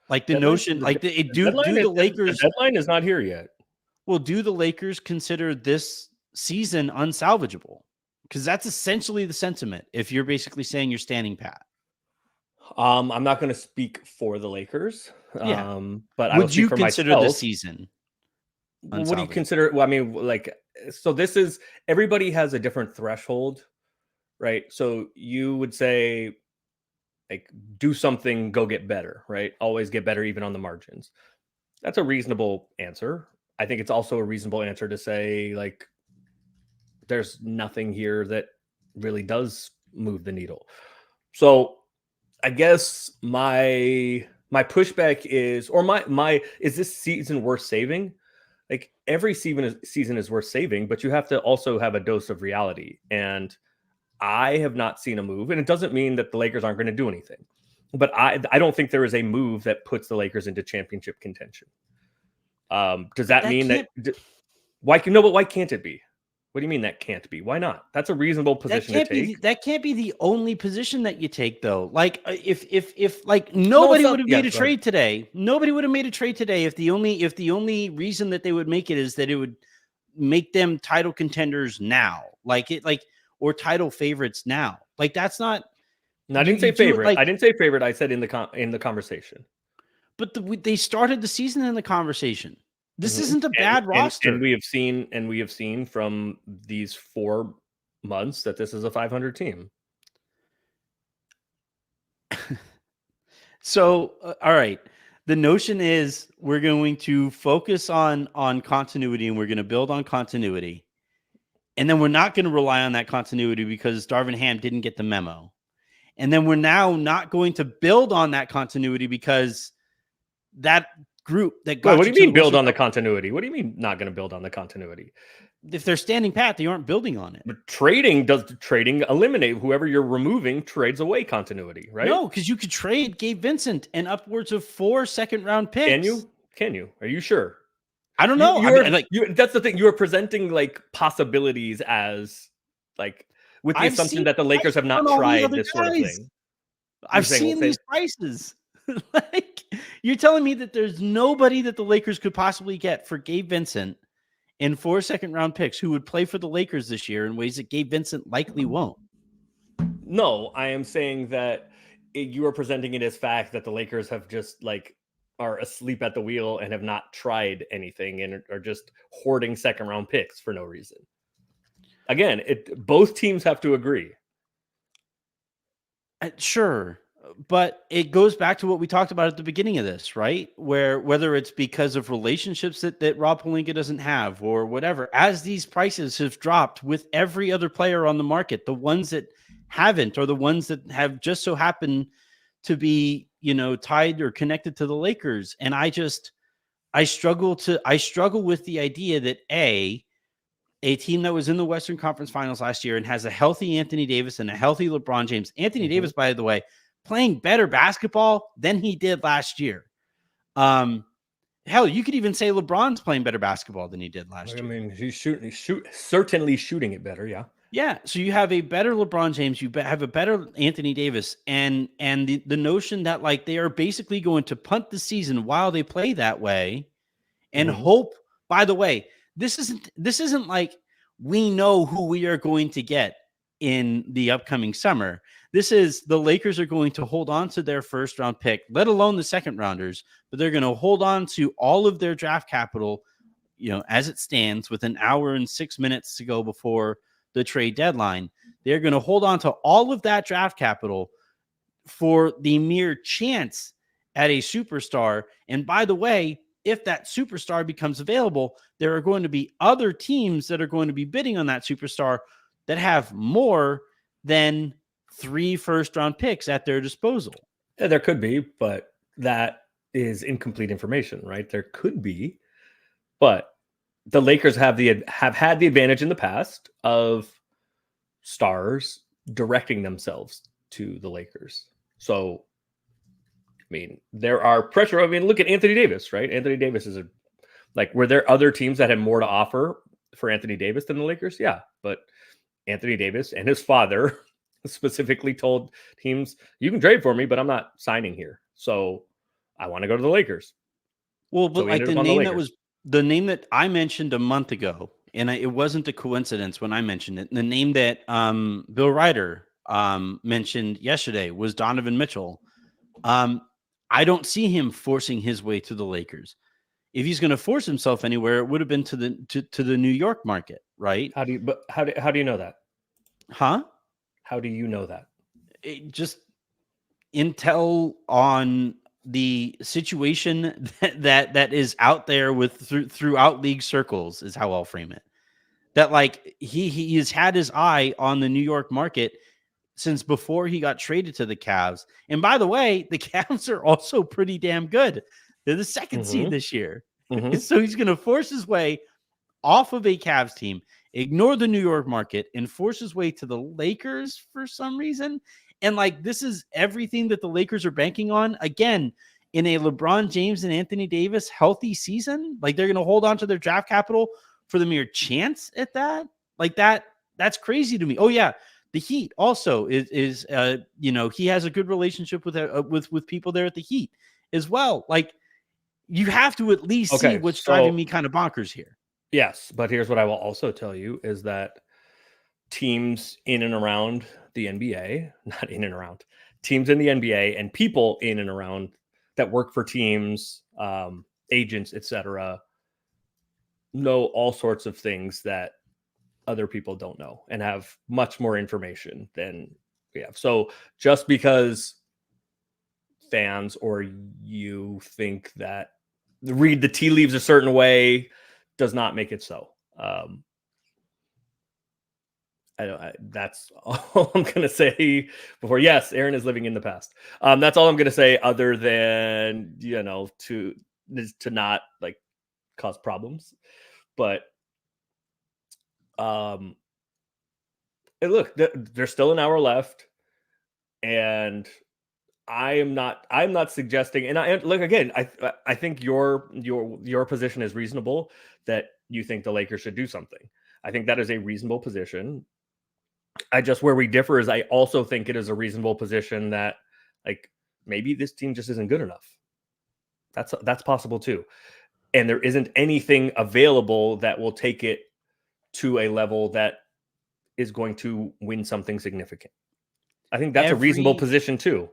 Like the notion, like the Lakers. The deadline is not here yet. Well, do the Lakers consider this season unsalvageable? Because that's essentially the sentiment. If you're basically saying you're standing pat. I'm not going to speak for the Lakers. Yeah. But I would you consider this season? What do you consider? Well, I mean, like, so this is, everybody has a different threshold, right? So you would say, like, do something, go get better, right? Always get better, even on the margins. That's a reasonable answer. I think it's also a reasonable answer to say, like, there's nothing here that really does move the needle. So I guess my pushback is, or my is this season worth saving? Like every season is worth saving, but you have to also have a dose of reality. And I have not seen a move, and it doesn't mean that the Lakers aren't going to do anything, but I don't think there is a move that puts the Lakers into championship contention. Does that mean that? Why can't it be? What do you mean that can't be? Why not? That's a reasonable position to take. That can't be the only position that you take, though. Like if like No, nobody it's would not. have Yeah, made a go ahead. trade today. Nobody would have made a trade today if the only reason that they would make it is that it would make them title contenders now, or title favorites now. Like that's not. No, I didn't say you do it favorite. like, I didn't say favorite. I said in the conversation. but they started the season in the conversation. This Mhm. isn't a bad roster. And we have seen from these 4 months that this is a 500 team. So, all right. The notion is we're going to focus on continuity, and we're going to build on continuity. And then we're not going to rely on that continuity because Darvin Ham didn't get the memo. And then we're now not going to build on that continuity because that group that got. Wait, what do you mean build on the continuity? What do you mean not going to build on the continuity? If they're standing pat, they aren't building on it. But trading eliminate whoever you're removing trades away continuity, right? No, because you could trade Gabe Vincent and upwards of 4 second-round picks. Can you? Are you sure? I don't know. That's the thing. You are presenting like possibilities as like with the assumption that the Lakers have not tried this sort of thing. I've seen these prices. Like, you're telling me that there's nobody that the Lakers could possibly get for Gabe Vincent and 4 second-round picks who would play for the Lakers this year in ways that Gabe Vincent likely won't. No, I am saying that you are presenting it as fact that the Lakers have just like are asleep at the wheel and have not tried anything and are just hoarding second-round picks for no reason. Again, both teams have to agree. Sure. But it goes back to what we talked about at the beginning of this, right? Where whether it's because of relationships that Rob Pelinka doesn't have or whatever, as these prices have dropped with every other player on the market, the ones that haven't or the ones that have just so happened to be, tied or connected to the Lakers. And I struggle with the idea that a team that was in the Western Conference Finals last year and has a healthy Anthony Davis and a healthy LeBron James. Anthony Davis, by the way, playing better basketball than he did last year. Hell, you could even say LeBron's playing better basketball than he did last year. I mean, he's certainly shooting it better. Yeah. Yeah. So you have a better LeBron James, you have a better Anthony Davis, and the notion that like they are basically going to punt the season while they play that way and hope. By the way, this isn't like we know who we are going to get in the upcoming summer. This is the Lakers are going to hold on to their first round pick, let alone the second rounders, but they're going to hold on to all of their draft capital, as it stands with an hour and 6 minutes to go before the trade deadline. They're going to hold on to all of that draft capital for the mere chance at a superstar. And by the way, if that superstar becomes available, there are going to be other teams that are going to be bidding on that superstar that have more than 3 first-round picks at their disposal. Yeah, there could be, but that is incomplete information, right? There could be, but the Lakers have had the advantage in the past of stars directing themselves to the Lakers. So, I mean, there are pressure. I mean, look at Anthony Davis, right? Anthony Davis is were there other teams that had more to offer for Anthony Davis than the Lakers? Yeah, but Anthony Davis and his father specifically told teams, you can trade for me, but I'm not signing here. So I want to go to the Lakers. Well, but like the name that I mentioned a month ago, and it wasn't a coincidence when I mentioned it. The name that Bill Ryder mentioned yesterday was Donovan Mitchell. I don't see him forcing his way to the Lakers. If he's going to force himself anywhere, it would have been to the New York market, right? How do you know that? Huh? How do you know that? Just intel on the situation that is out there throughout league circles is how I'll frame it. That like he has had his eye on the New York market since before he got traded to the Cavs. And by the way, the Cavs are also pretty damn good. They're the second seed this year. So he's going to force his way off of a Cavs team, ignore the New York market, and force his way to the Lakers for some reason. And like, this is everything that the Lakers are banking on. Again, in a LeBron James and Anthony Davis healthy season, like they're going to hold on to their draft capital for the mere chance at that. Like that's crazy to me. Oh yeah, the Heat also is he has a good relationship with people there at the Heat as well. Like you have to at least see what's driving me kind of bonkers here. Yes, but here's what I will also tell you is that teams in and around the NBA, not in and around, teams in the NBA and people in and around that work for teams, agents, etc., know all sorts of things that other people don't know and have much more information than we have. So just because fans or you think that read the tea leaves a certain way does not make it so. That's all I'm going to say before. Yes, Aaron is living in the past. That's all I'm going to say other than, to not like cause problems. But look, there's still an hour left, and I'm not suggesting, and I look again, I think your position is reasonable, that you think the Lakers should do something. I think that is a reasonable position. Where we differ is I also think it is a reasonable position that like maybe this team just isn't good enough. That's possible too. And there isn't anything available that will take it to a level that is going to win something significant. I think that's a reasonable position too.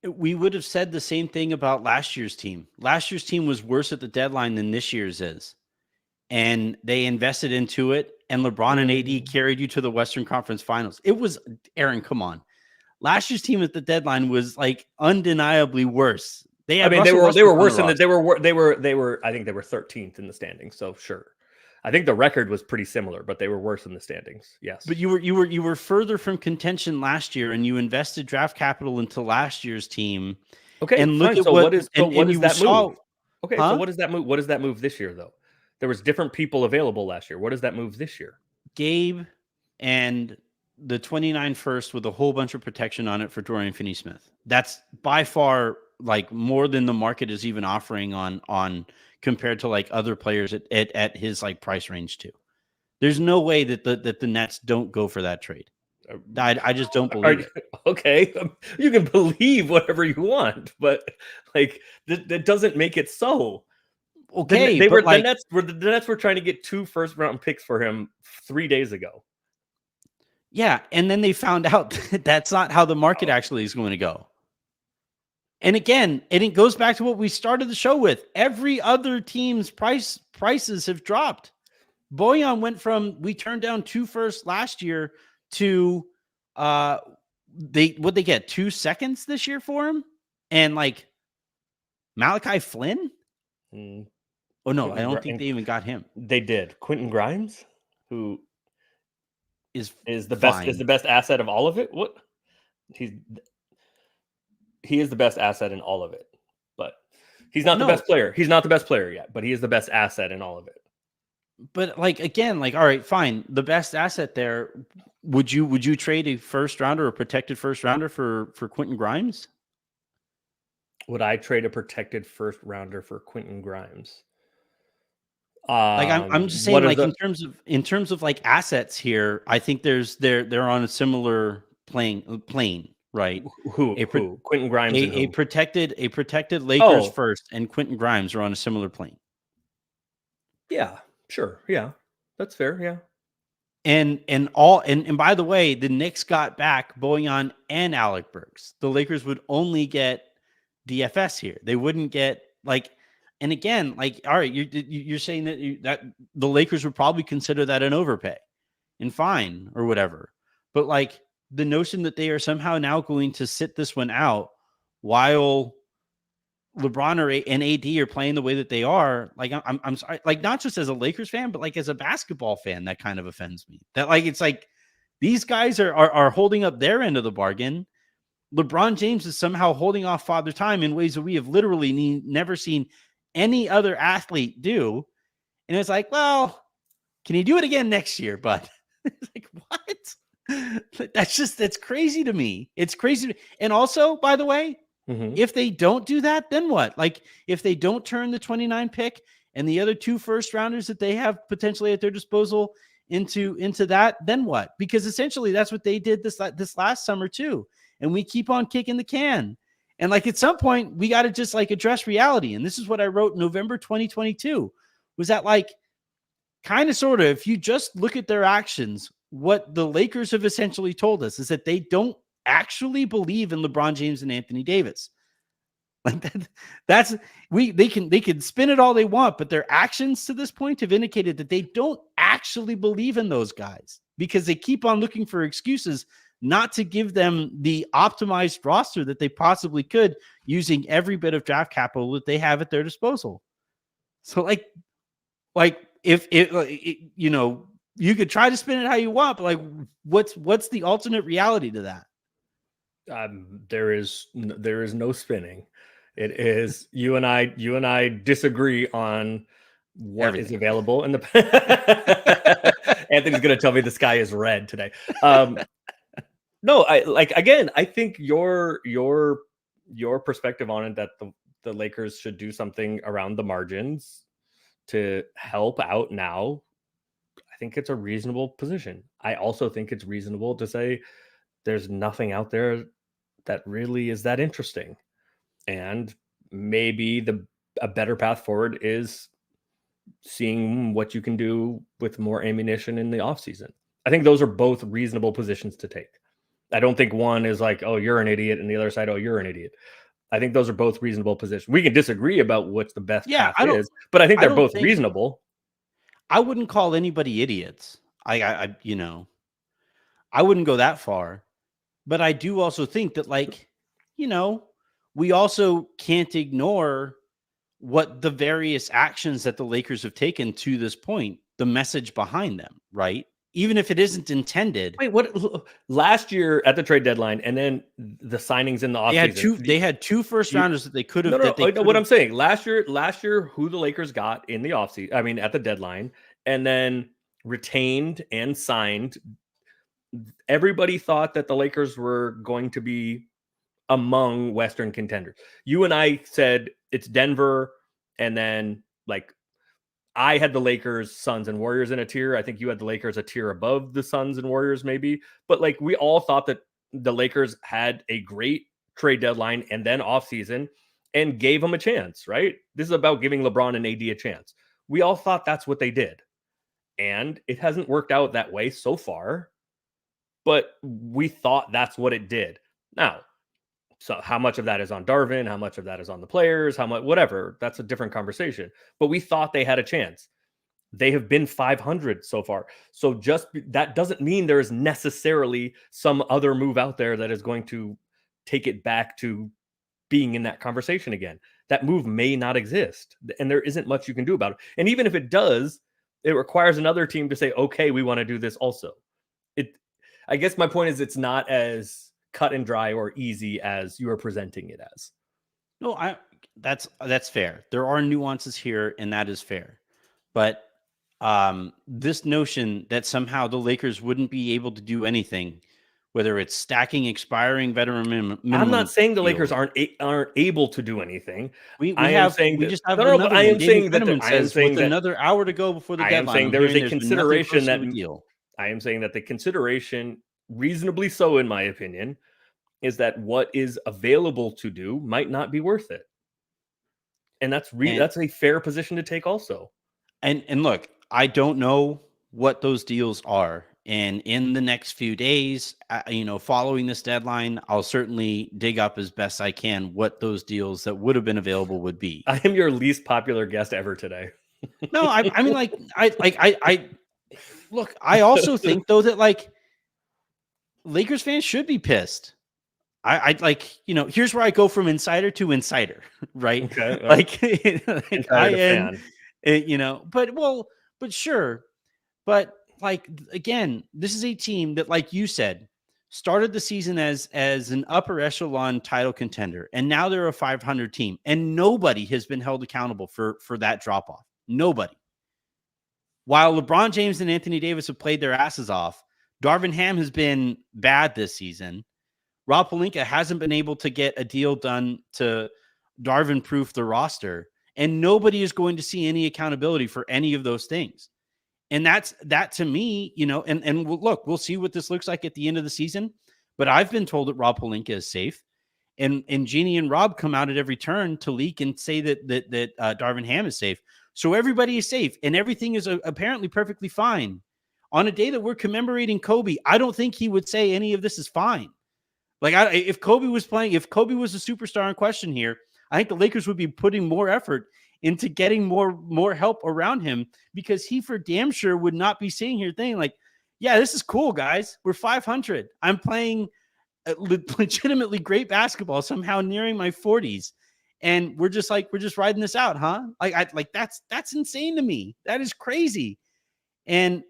We would have said the same thing about last year's team. Last year's team was worse at the deadline than this year's is. And they invested into it, and LeBron and AD carried you to the Western Conference Finals. It was, Aaron, come on. Last year's team at the deadline was like undeniably worse. They were worse than they were. I think they were 13th in the standings. So sure, I think the record was pretty similar, but they were worse in the standings. Yes, but you were further from contention last year, and you invested draft capital into last year's team. Okay, and look fine. at so what is and that saw, move? Okay, so what does that move? What does that move this year though? There was different people available last year. What does that move this year? Gabe and the 29 first with a whole bunch of protection on it for Dorian Finney-Smith. That's by far like more than the market is even offering on compared to like other players at his like price range too. There's no way that the Nets don't go for that trade. I just don't believe it. Okay, you can believe whatever you want, but like that doesn't make it so. Okay, the Nets were trying to get 2 first-round picks for him 3 days ago. Yeah, and then they found out that that's not how the market actually is going to go. And again, and it goes back to what we started the show with. Every other team's prices have dropped. Bojan went from we turned down 2 firsts last year to they get 2 seconds this year for him, and like Malachi Flynn. Oh no, I don't think they even got him. They did. Quentin Grimes, who is the fine. best asset of all of it. What he is the best asset in all of it, but he's not the best player. He's not the best player yet, but he is the best asset in all of it. But like again, like all right, fine. The best asset there. Would you trade a first rounder or protected first rounder for Quentin Grimes? Would I trade a protected first rounder for Quentin Grimes? Like I'm just saying, like in terms of like assets here, I think they're on a similar plane, right? Who Quentin Grimes? A protected Lakers first and Quentin Grimes are on a similar plane. Yeah, sure, yeah, that's fair, yeah. And by the way, the Knicks got back Bojan and Alec Burks. The Lakers would only get DFS here. They wouldn't get like. And again, like, all right, you're saying that the Lakers would probably consider that an overpay and fine or whatever. But like the notion that they are somehow now going to sit this one out while LeBron and AD are playing the way that they are, like I'm sorry, like not just as a Lakers fan, but like as a basketball fan, that kind of offends me. That like it's like these guys are holding up their end of the bargain. LeBron James is somehow holding off Father Time in ways that we have literally never seen any other athlete do. And it's like, well, can you do it again next year? But it's like, what? That's crazy to me. It's crazy. And also, by the way, if they don't do that, then what? Like if they don't turn the 29 pick and the other 2 first rounders that they have potentially at their disposal into that, then what? Because essentially that's what they did this last summer too. And we keep on kicking the can. And like at some point we got to just like address reality. And this is what I wrote in November 2022 was that like kind of sort of, if you just look at their actions, what the Lakers have essentially told us is that they don't actually believe in LeBron James and Anthony Davis. Like they can spin it all they want, but their actions to this point have indicated that they don't actually believe in those guys because they keep on looking for excuses not to give them the optimized roster that they possibly could using every bit of draft capital that they have at their disposal. So like if you know, you could try to spin it how you want, but like what's the alternate reality to that? There is no spinning. It is you and I disagree on what Everything. Is available in the Anthony's going to tell me the sky is red today. No, I think your perspective on it that the Lakers should do something around the margins to help out now. I think it's a reasonable position. I also think it's reasonable to say there's nothing out there that really is that interesting. And maybe a better path forward is seeing what you can do with more ammunition in the offseason. I think those are both reasonable positions to take. I don't think one is like, oh, you're an idiot, and the other side, oh, you're an idiot. I think those are both reasonable positions. We can disagree about what's the best path is, but I think they're both reasonable. I wouldn't call anybody idiots. I you know, I wouldn't go that far. But I do also think that, like, you know, we also can't ignore what the various actions that the Lakers have taken to this point, the message behind them, right? Even if it isn't intended. Wait, what? Last year at the trade deadline, and then the signings in the offseason. They had two first rounders that they could have. No, what I'm saying, last year, who the Lakers got in the offseason, I mean, at the deadline, and then retained and signed. Everybody thought that the Lakers were going to be among Western contenders. You and I said it's Denver, and then like I had the Lakers, Suns, and Warriors in a tier. I think you had the Lakers a tier above the Suns and Warriors, maybe. But like we all thought that the Lakers had a great trade deadline and then offseason and gave them a chance, right? This is about giving LeBron and AD a chance. We all thought that's what they did. And it hasn't worked out that way so far. But we thought that's what it did. Now, so how much of that is on Darvin? How much of that is on the players? How much, whatever. That's a different conversation. But we thought they had a chance. They have been 500 so far. So just that doesn't mean there is necessarily some other move out there that is going to take it back to being in that conversation again. That move may not exist. And there isn't much you can do about it. And even if it does, it requires another team to say, okay, we want to do this also. I guess my point is it's not as cut and dry or easy as you are presenting it as. No, that's fair. There are nuances here, and that is fair. But this notion that somehow the Lakers wouldn't be able to do anything, whether it's stacking expiring veteran minimum. I'm not saying the Lakers aren't able to do anything. I am saying that another hour to go before the deadline. I am saying there is a consideration that I am saying that the consideration, reasonably so in my opinion, is that what is available to do might not be worth it. And that's a fair position to take also. And look, I don't know what those deals are. And in the next few days, following this deadline, I'll certainly dig up as best I can what those deals that would have been available would be. I am your least popular guest ever today. No, I mean, look, I also think though that like Lakers fans should be pissed. Here's where I go from insider to insider, right? Okay. I am, but sure. But like, again, this is a team that, like you said, started the season as an upper echelon title contender. And now they're a 500 team, and nobody has been held accountable for that drop off. Nobody. While LeBron James and Anthony Davis have played their asses off, Darvin Ham has been bad this season. Rob Pelinka hasn't been able to get a deal done to Darvin-proof the roster, and nobody is going to see any accountability for any of those things. that to me, and we'll see what this looks like at the end of the season. But I've been told that Rob Pelinka is safe, and Jeannie and Rob come out at every turn to leak and say that Darvin Ham is safe. So everybody is safe, and everything is apparently perfectly fine. On a day that we're commemorating Kobe, I don't think he would say any of this is fine. Like, if Kobe was playing, if Kobe was a superstar in question here, I think the Lakers would be putting more effort into getting more help around him, because he for damn sure would not be sitting here thinking like, yeah, this is cool, guys. We're 500. I'm playing legitimately great basketball, somehow nearing my 40s. And we're just riding this out, huh? Like that's insane to me. That is crazy. And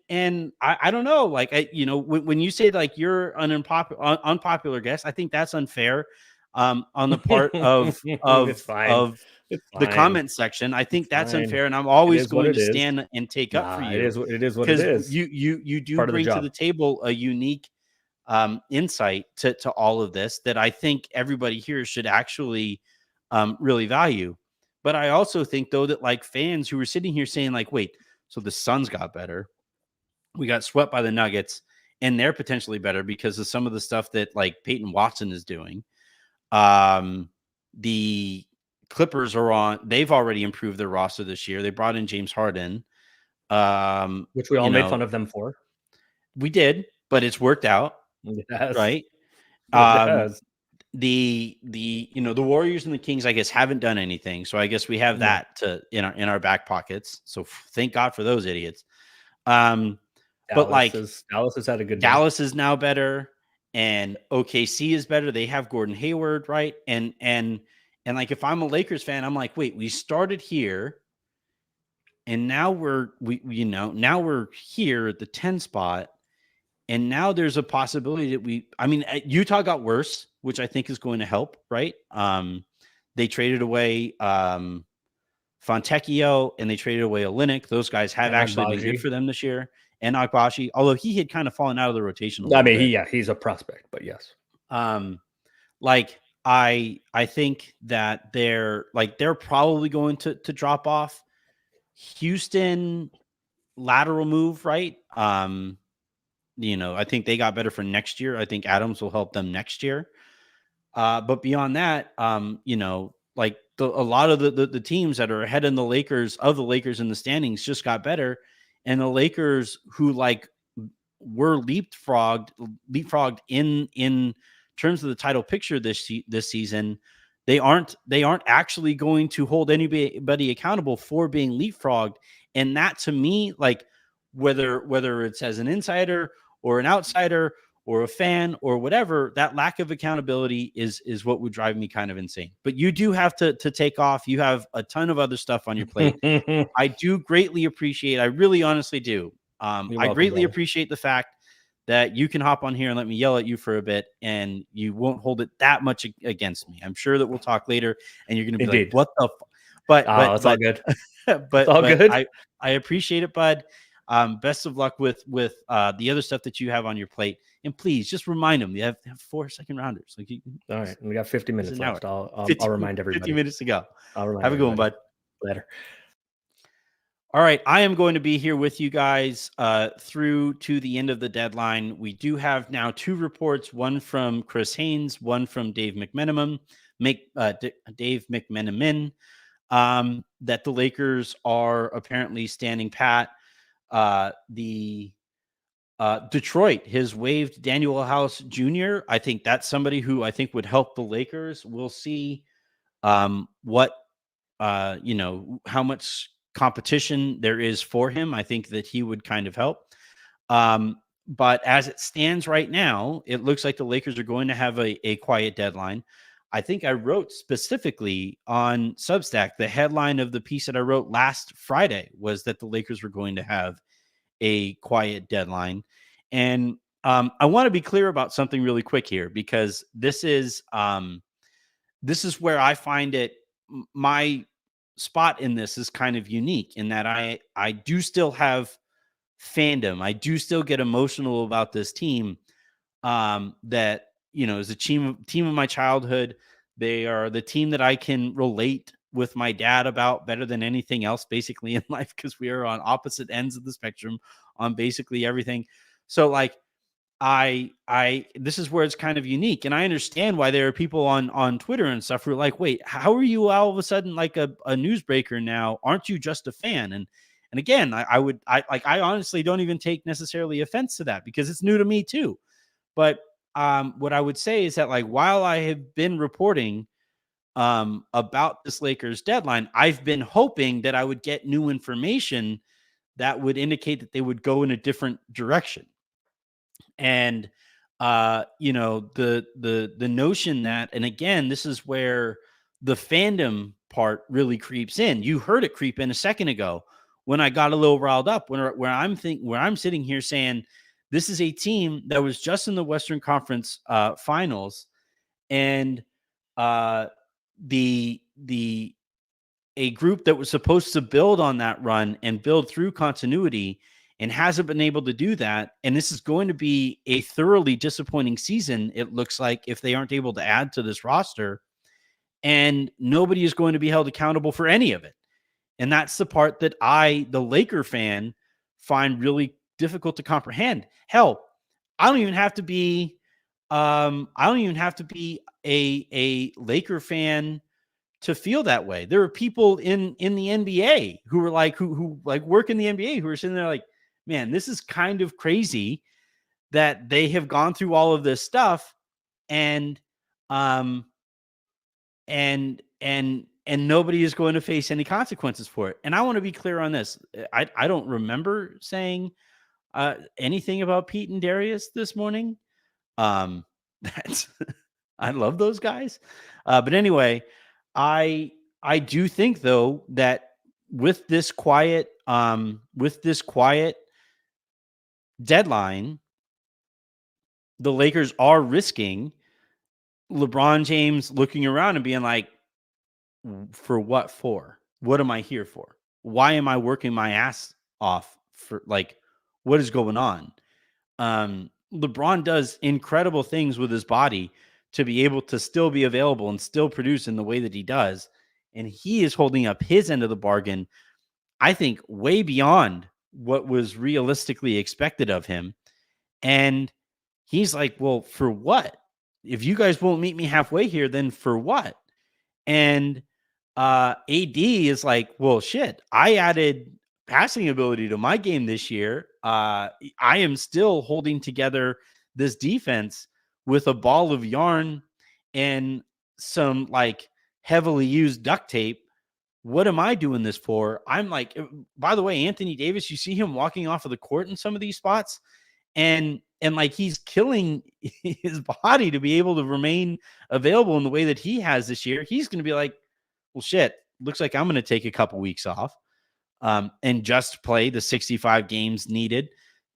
I don't know, like, when you say like you're an unpopular guest, I think that's unfair on the part of It's fine. of It's the fine. comment section. I think that's fine. unfair, and I'm always is what going it to is. stand and take up for you. It is what it is. You do Part of the bring to job. the table a unique insight to all of this that I think everybody here should actually really value. But I also think, though, that like fans who were sitting here saying like, wait, so the Suns got better, we got swept by the Nuggets, and they're potentially better because of some of the stuff that like Peyton Watson is doing. The Clippers they've already improved their roster this year. They brought in James Harden, which we all made fun of them for. We did, but it's worked out. Yes. Right. The Warriors and the Kings, I guess, haven't done anything. So I guess we have that in our back pockets. So thank God for those idiots. But like Dallas has had a good Dallas is now better, and OKC is better. They have Gordon Hayward, right? And like, if I'm a Lakers fan, I'm like, wait, we started here, and now we're here at the 10 spot, and now there's a possibility that Utah got worse, which I think is going to help, right? They traded away Fontecchio, and they traded away Olynyk. Those guys have actually been good for them this year. And Agbaji, although he had kind of fallen out of the rotation a little bit. He's a prospect, but yes. Like, I think that they're probably going to drop off. Houston, lateral move, right? I think they got better for next year. I think Adams will help them next year. But beyond that, like a lot of the teams that are ahead of the Lakers in the standings just got better. And the Lakers, who like were leapfrogged in terms of the title picture this season, they aren't actually going to hold anybody accountable for being leapfrogged. And that, to me, like, whether it's as an insider or an outsider or a fan or whatever, that lack of accountability is what would drive me kind of insane. But you do have to take off. You have a ton of other stuff on your plate. I do greatly appreciate, I really honestly do. I greatly appreciate the fact that you can hop on here and let me yell at you for a bit, and you won't hold it that much against me. I'm sure that we'll talk later, and you're going to be like, what the but it's all good. But all good. I appreciate it, bud. Best of luck with the other stuff that you have on your plate. And please just remind them, you have 4 second rounders. Like, all right, we got 50 minutes left. I'll remind everybody. 50 minutes to go. I'll remind Have a good one, bud. Later. All right, I am going to be here with you guys through to the end of the deadline. We do have now 2 reports, one from Chris Haynes, one from Dave McMenamin, that the Lakers are apparently standing pat. Detroit has waived Daniel House Jr. I think that's somebody who I think would help the Lakers. We'll see how much competition there is for him. I think that he would kind of help. But as it stands right now, it looks like the Lakers are going to have a quiet deadline. I think I wrote specifically on Substack, the headline of the piece that I wrote last Friday was that the Lakers were going to have a quiet deadline. And I want to be clear about something really quick here, because this is where I find it, my spot in this is kind of unique in that I do still have fandom. I do still get emotional about this team that, is a team of my childhood. They are the team that I can relate with my dad about better than anything else basically in life, because we are on opposite ends of the spectrum on basically everything. So like this is where it's kind of unique. And I understand why there are people on Twitter and stuff who are like, wait, how are you all of a sudden like a newsbreaker now? Aren't you just a fan? And again, I honestly don't even take necessarily offense to that, because it's new to me too. But what I would say is that, like, while I have been reporting about this Lakers deadline, I've been hoping that I would get new information that would indicate that they would go in a different direction. And the notion that, and again, this is where the fandom part really creeps in. You heard it creep in a second ago when I got a little riled up, where I'm sitting here saying this is a team that was just in the Western Conference finals, and the a group that was supposed to build on that run and build through continuity and hasn't been able to do that. And this is going to be a thoroughly disappointing season, it looks like, if they aren't able to add to this roster, and nobody is going to be held accountable for any of it. And that's the part that the Laker fan, find really difficult to comprehend. Hell, I don't even have to be a Laker fan to feel that way. There are people in the NBA who are like, who like work in the NBA, who are sitting there like, man, this is kind of crazy that they have gone through all of this stuff, and nobody is going to face any consequences for it. And I want to be clear on this. I don't remember saying anything about Pete and Darius this morning. That's I love those guys. But anyway, I do think though that with this quiet deadline, the Lakers are risking LeBron James looking around and being like, for what for? What am I here for? Why am I working my ass off for, like, what is going on? LeBron does incredible things with his body to be able to still be available and still produce in the way that he does. And he is holding up his end of the bargain, I think, way beyond what was realistically expected of him. And he's like, well, for what? If you guys won't meet me halfway here, then for what? And AD is like, well, shit, I added passing ability to my game this year. I am still holding together this defense with a ball of yarn and some like heavily used duct tape. What am I doing this for? I'm like, by the way, Anthony Davis, you see him walking off of the court in some of these spots, and like he's killing his body to be able to remain available in the way that he has this year. He's going to be like, well, shit, looks like I'm going to take a couple weeks off and just play the 65 games needed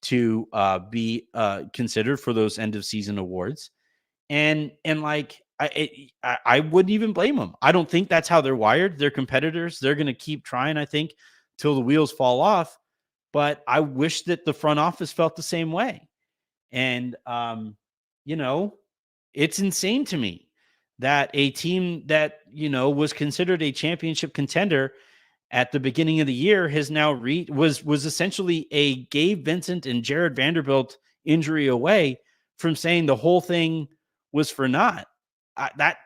to be considered for those end of season awards. And like, I wouldn't even blame them. I don't think that's how they're wired. They're competitors. They're going to keep trying, I think, till the wheels fall off. But I wish that the front office felt the same way. And, it's insane to me that a team that, was considered a championship contender at the beginning of the year has now was essentially a Gabe Vincent and Jared Vanderbilt injury away from saying the whole thing was for naught. I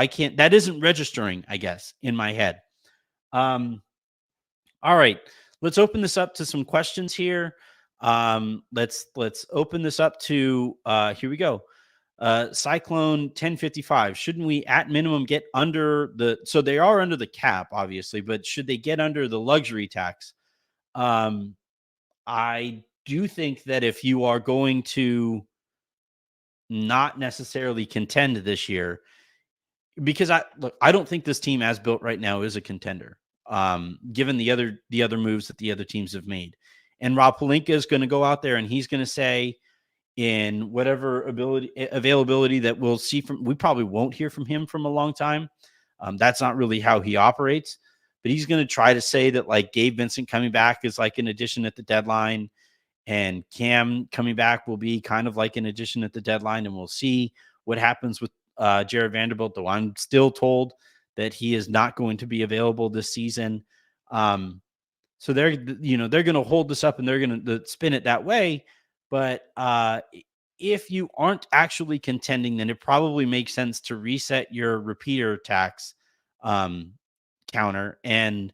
can't, that isn't registering, I guess, in my head. All right, let's open this up to some questions here. Let's open this up to, here we go. Cyclone 1055. Shouldn't we at minimum get under so they are under the cap, obviously, but should they get under the luxury tax? I do think that if you are going to not necessarily contend this year, because I don't think this team as built right now is a contender, given the other moves that the other teams have made. And Rob Pelinka is going to go out there and he's going to say, in whatever availability that we'll see from, we probably won't hear from him from a long time. That's not really how he operates, but he's going to try to say that like Gabe Vincent coming back is like an addition at the deadline, and Cam coming back will be kind of like an addition at the deadline. And we'll see what happens with Jared Vanderbilt, though I'm still told that he is not going to be available this season. So they're going to hold this up and they're going to spin it that way. But if you aren't actually contending, then it probably makes sense to reset your repeater tax counter and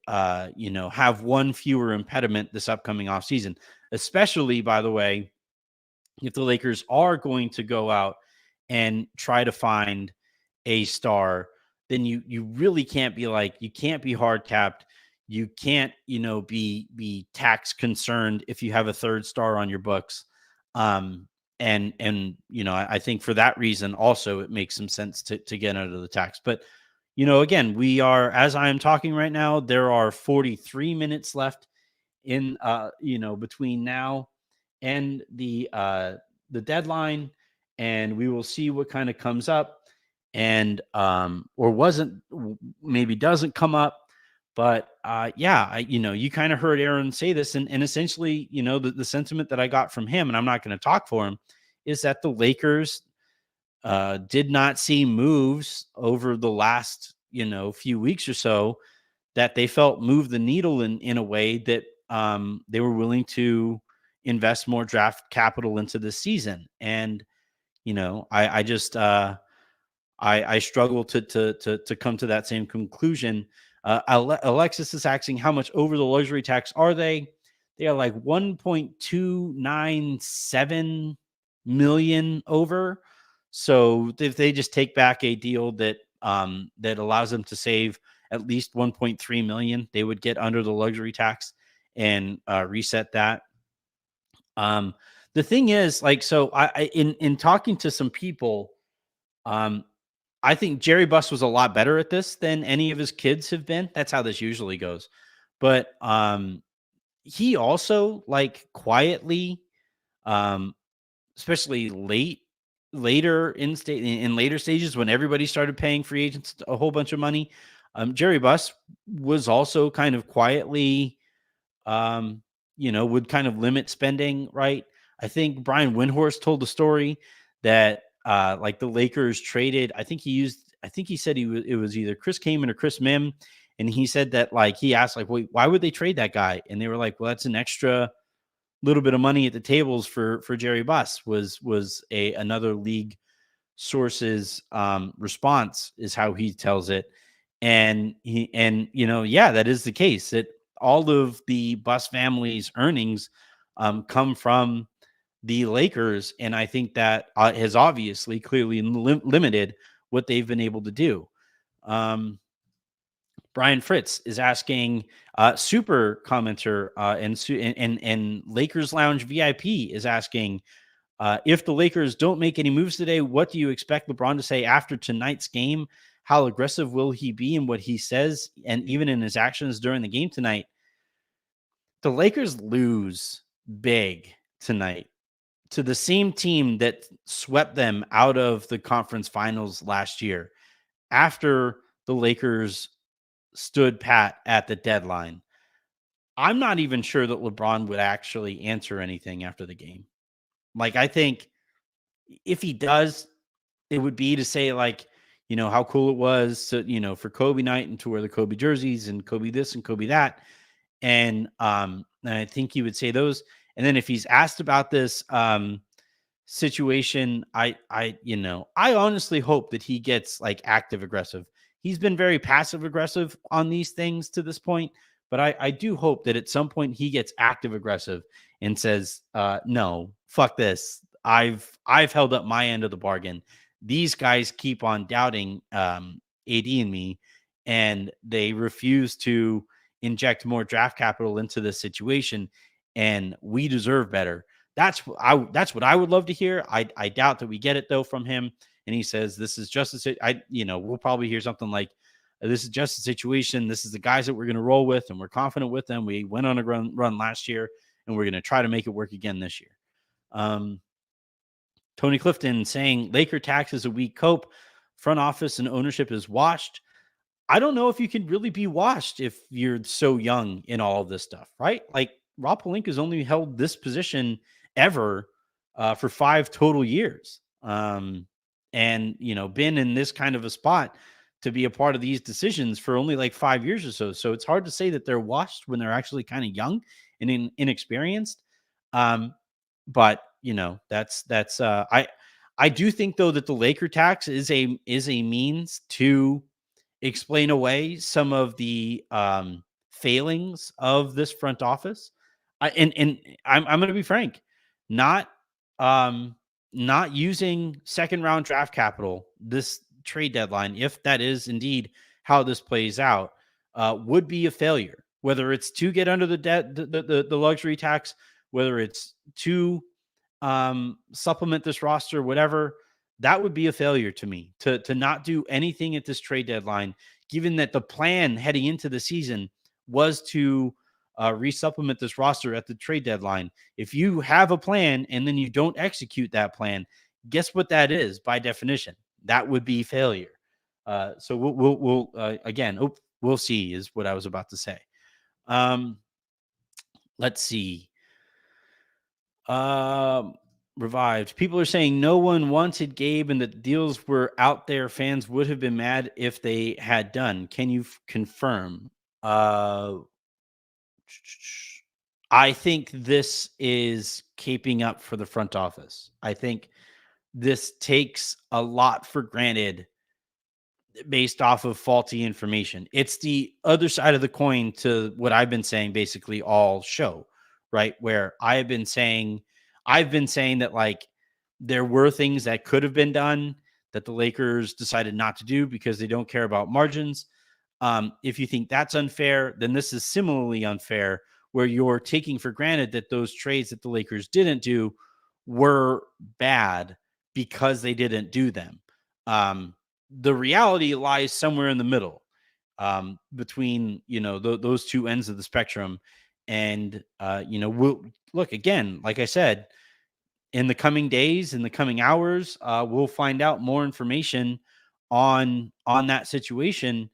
have one fewer impediment this upcoming offseason, especially, by the way, if the Lakers are going to go out and try to find a star, then you really can't be you can't be hard capped. You can't, be tax concerned if you have a third star on your books. And I think for that reason also it makes some sense to get under the tax. But again, we are, as I am talking right now, there are 43 minutes left in between now and the deadline, and we will see what kind of comes up and or wasn't maybe doesn't come up. But you kind of heard Aaron say this, and essentially, the sentiment that I got from him, and I'm not going to talk for him, is that the Lakers did not see moves over the last few weeks or so that they felt moved the needle in a way that they were willing to invest more draft capital into this season. And I just I struggle to come to that same conclusion. Alexis is asking, how much over the luxury tax are they? They are like 1.297 million over. So if they just take back a deal that that allows them to save at least 1.3 million, they would get under the luxury tax and reset that. The thing is, so I in talking to some people, I think Jerry Buss was a lot better at this than any of his kids have been. That's how this usually goes. But he also quietly, especially later in later stages when everybody started paying free agents a whole bunch of money, Jerry Buss was also kind of quietly, would kind of limit spending, right? I think Brian Windhorst told the story that the Lakers traded, I think he said it was either Chris Kaman or Chris Mim. And he said that he asked wait, why would they trade that guy? And they were like, well, that's an extra little bit of money at the tables for Jerry Buss, was another league source's response, is how he tells it. And that is the case, that all of the Buss family's earnings come from the Lakers. And I think that has obviously clearly limited what they've been able to do. Brian Fritz is asking, super commenter and Lakers Lounge VIP is asking, if the Lakers don't make any moves today, what do you expect LeBron to say after tonight's game? How aggressive will he be in what he says and even in his actions during the game tonight? The Lakers lose big tonight to the same team that swept them out of the conference finals last year after the Lakers stood pat at the deadline. I'm not even sure that LeBron would actually answer anything after the game. I think if he does, it would be to say how cool it was to, for Kobe night and to wear the Kobe jerseys and Kobe this and Kobe that. And I think he would say those. And then if he's asked about this situation, I honestly hope that he gets active aggressive. He's been very passive aggressive on these things to this point, but I do hope that at some point he gets active aggressive and says, no, fuck this. I've held up my end of the bargain. These guys keep on doubting AD and me, and they refuse to inject more draft capital into this situation, and we deserve better. That's what I would love to hear. I doubt that we get it though from him. And he says, this is just we'll probably hear something like, this is just a situation. This is the guys that we're going to roll with, and we're confident with them. We went on a run last year, and we're going to try to make it work again this year. Tony Clifton saying Laker tax is a weak cope. Front office and ownership is washed. I don't know if you can really be washed if you're so young in all of this stuff, right? Rob Pelinka's only held this position ever for 5 total years. And, been in this kind of a spot to be a part of these decisions for only like 5 years or so. So it's hard to say that they're washed when they're actually kind of young and inexperienced. But I do think though that the Laker tax is a means to explain away some of the failings of this front office. And I'm going to be frank, not not using second round draft capital this trade deadline, if that is indeed how this plays out, would be a failure. Whether it's to get under the debt, the luxury tax, whether it's to supplement this roster, whatever, that would be a failure to me to not do anything at this trade deadline, given that the plan heading into the season was to resupplement this roster at the trade deadline. If you have a plan and then you don't execute that plan, guess what that is by definition? That would be failure. So we'll again, we'll see is what I was about to say. Let's see. Revived. People are saying no one wanted Gabe and the deals were out there. Fans would have been mad if they had done. Can you confirm? I think this is keeping up for the front office. I think this takes a lot for granted based off of faulty information. It's the other side of the coin to what I've been saying basically all show, right? Where I've been saying that like there were things that could have been done that the Lakers decided not to do because they don't care about margins. If you think that's unfair, then this is similarly unfair, where you're taking for granted that those trades that the Lakers didn't do were bad because they didn't do them. The reality lies somewhere in the middle, between those two ends of the spectrum. And we'll look again, like I said, in the coming days, in the coming hours, we'll find out more information on that situation.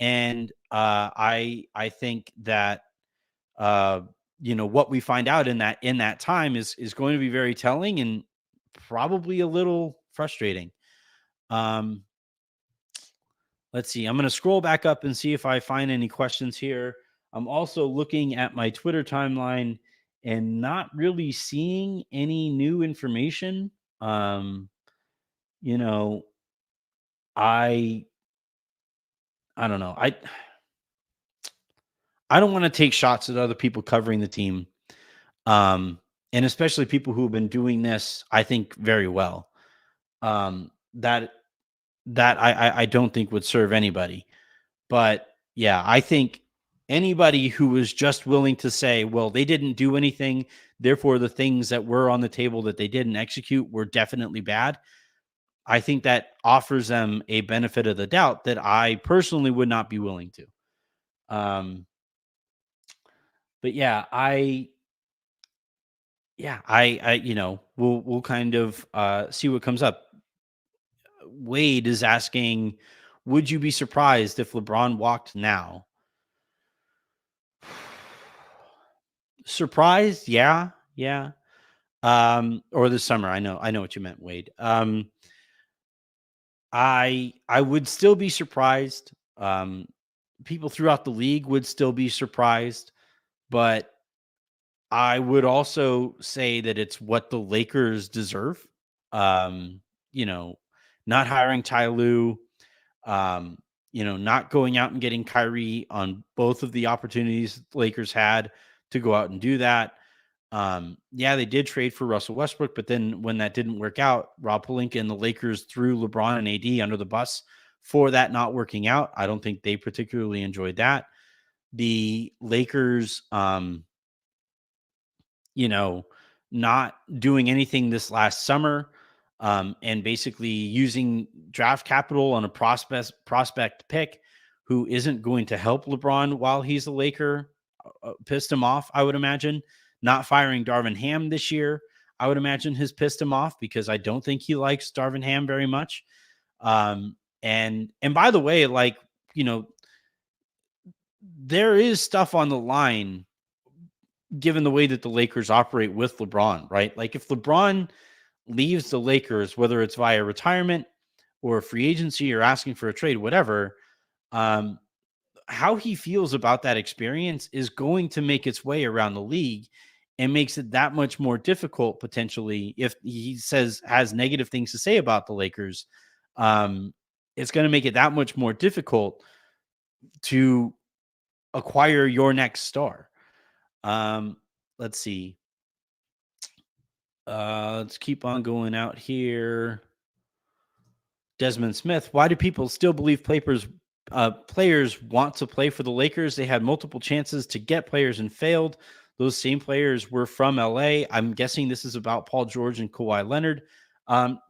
And I think that what we find out in that time is going to be very telling and probably a little frustrating. Let's see. I'm going to scroll back up and see if I find any questions here. I'm also looking at my Twitter timeline and not really seeing any new information. I don't know. I don't want to take shots at other people covering the team. And especially people who have been doing this, I think, very well. That I don't think would serve anybody. But yeah, I think anybody who was just willing to say, well, they didn't do anything, therefore the things that were on the table that they didn't execute were definitely bad, I think that offers them a benefit of the doubt that I personally would not be willing to. But yeah, we'll kind of see what comes up. Wade is asking, would you be surprised if LeBron walked now? Surprised? Yeah. Or this summer. I know what you meant, Wade. I would still be surprised. People throughout the league would still be surprised, but I would also say that it's what the Lakers deserve. Not hiring Ty Lue, not going out and getting Kyrie on both of the opportunities the Lakers had to go out and do that. They did trade for Russell Westbrook, but then when that didn't work out, Rob Pelinka and the Lakers threw LeBron and AD under the bus for that not working out. I don't think they particularly enjoyed that. The Lakers, not doing anything this last summer, and basically using draft capital on a prospect pick who isn't going to help LeBron while he's a Laker, pissed him off, I would imagine. Not firing Darvin Ham this year, I would imagine, has pissed him off because I don't think he likes Darvin Ham very much. And by the way, there is stuff on the line given the way that the Lakers operate with LeBron, right? Like if LeBron leaves the Lakers, whether it's via retirement or free agency or asking for a trade, whatever, how he feels about that experience is going to make its way around the league and makes it that much more difficult potentially if he has negative things to say about the Lakers. It's going to make it that much more difficult to acquire your next star. Let's see. Let's keep on going out here. Desmond Smith, why do people still believe players want to play for the Lakers? They had multiple chances to get players and failed. Those same players were from LA. I'm guessing this is about Paul George and Kawhi Leonard.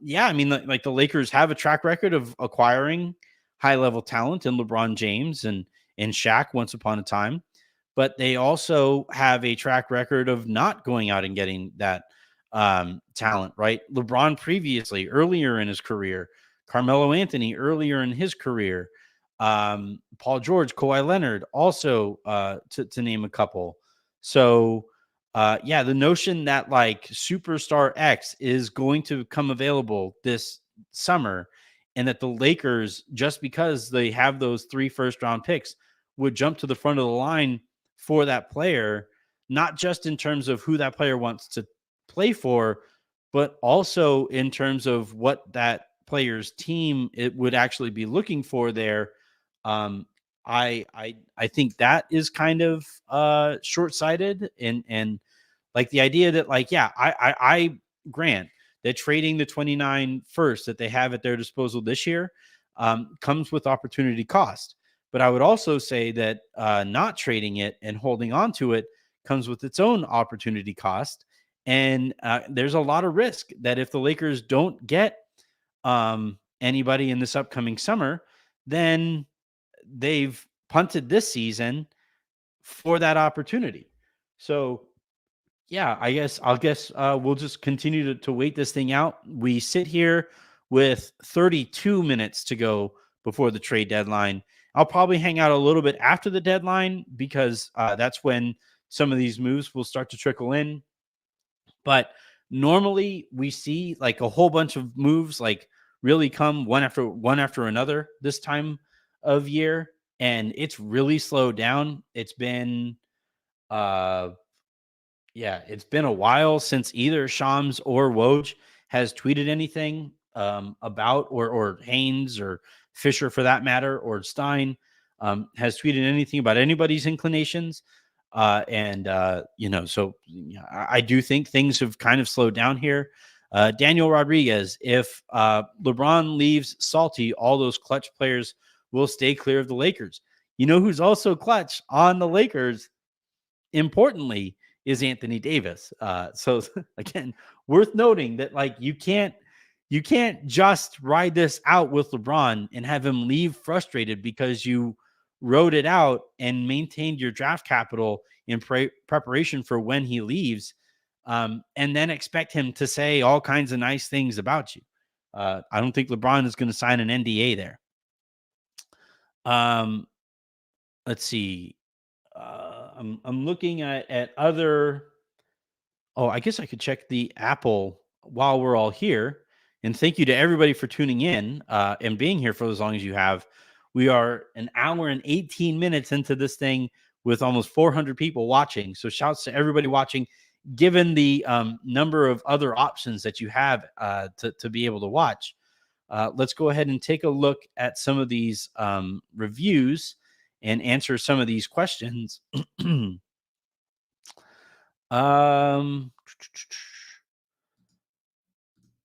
Yeah, I mean, like the Lakers have a track record of acquiring high-level talent in LeBron James and Shaq once upon a time, but they also have a track record of not going out and getting that talent, right? LeBron previously, earlier in his career, Carmelo Anthony earlier in his career, Paul George, Kawhi Leonard, also to name a couple. So, yeah, the notion that like superstar X is going to come available this summer and that the Lakers, just because they have those 3 first-round picks, would jump to the front of the line for that player, not just in terms of who that player wants to play for, but also in terms of what that player's team it would actually be looking for there. I think that is kind of short-sighted and like the idea that like, yeah, I grant that trading the 29 first that they have at their disposal this year comes with opportunity cost. But I would also say that not trading it and holding on to it comes with its own opportunity cost. And there's a lot of risk that if the Lakers don't get anybody in this upcoming summer, then they've punted this season for that opportunity. So, yeah, I'll guess we'll just continue to wait this thing out. We sit here with 32 minutes to go before the trade deadline. I'll probably hang out a little bit after the deadline because that's when some of these moves will start to trickle in. But normally we see like a whole bunch of moves like really come one after another this time of year, and it's really slowed down. It's been it's been a while since either Shams or Woj has tweeted anything about or Haynes or Fisher for that matter or Stein has tweeted anything about anybody's inclinations. So I do think things have kind of slowed down here. Daniel Rodriguez, if LeBron leaves salty, all those clutch players will stay clear of the Lakers. You know who's also clutch on the Lakers, importantly, is Anthony Davis. So again, worth noting that like you can't just ride this out with LeBron and have him leave frustrated because you wrote it out and maintained your draft capital in preparation for when he leaves, and then expect him to say all kinds of nice things about you. I don't think LeBron is going to sign an NDA there. Let's see. I'm looking at other. Oh, I guess I could check the Apple while we're all here. And thank you to everybody for tuning in and being here for as long as you have. We are an hour and 18 minutes into this thing with almost 400 people watching. So shouts to everybody watching, given the number of other options that you have to be able to watch. Let's go ahead and take a look at some of these reviews and answer some of these questions. I'm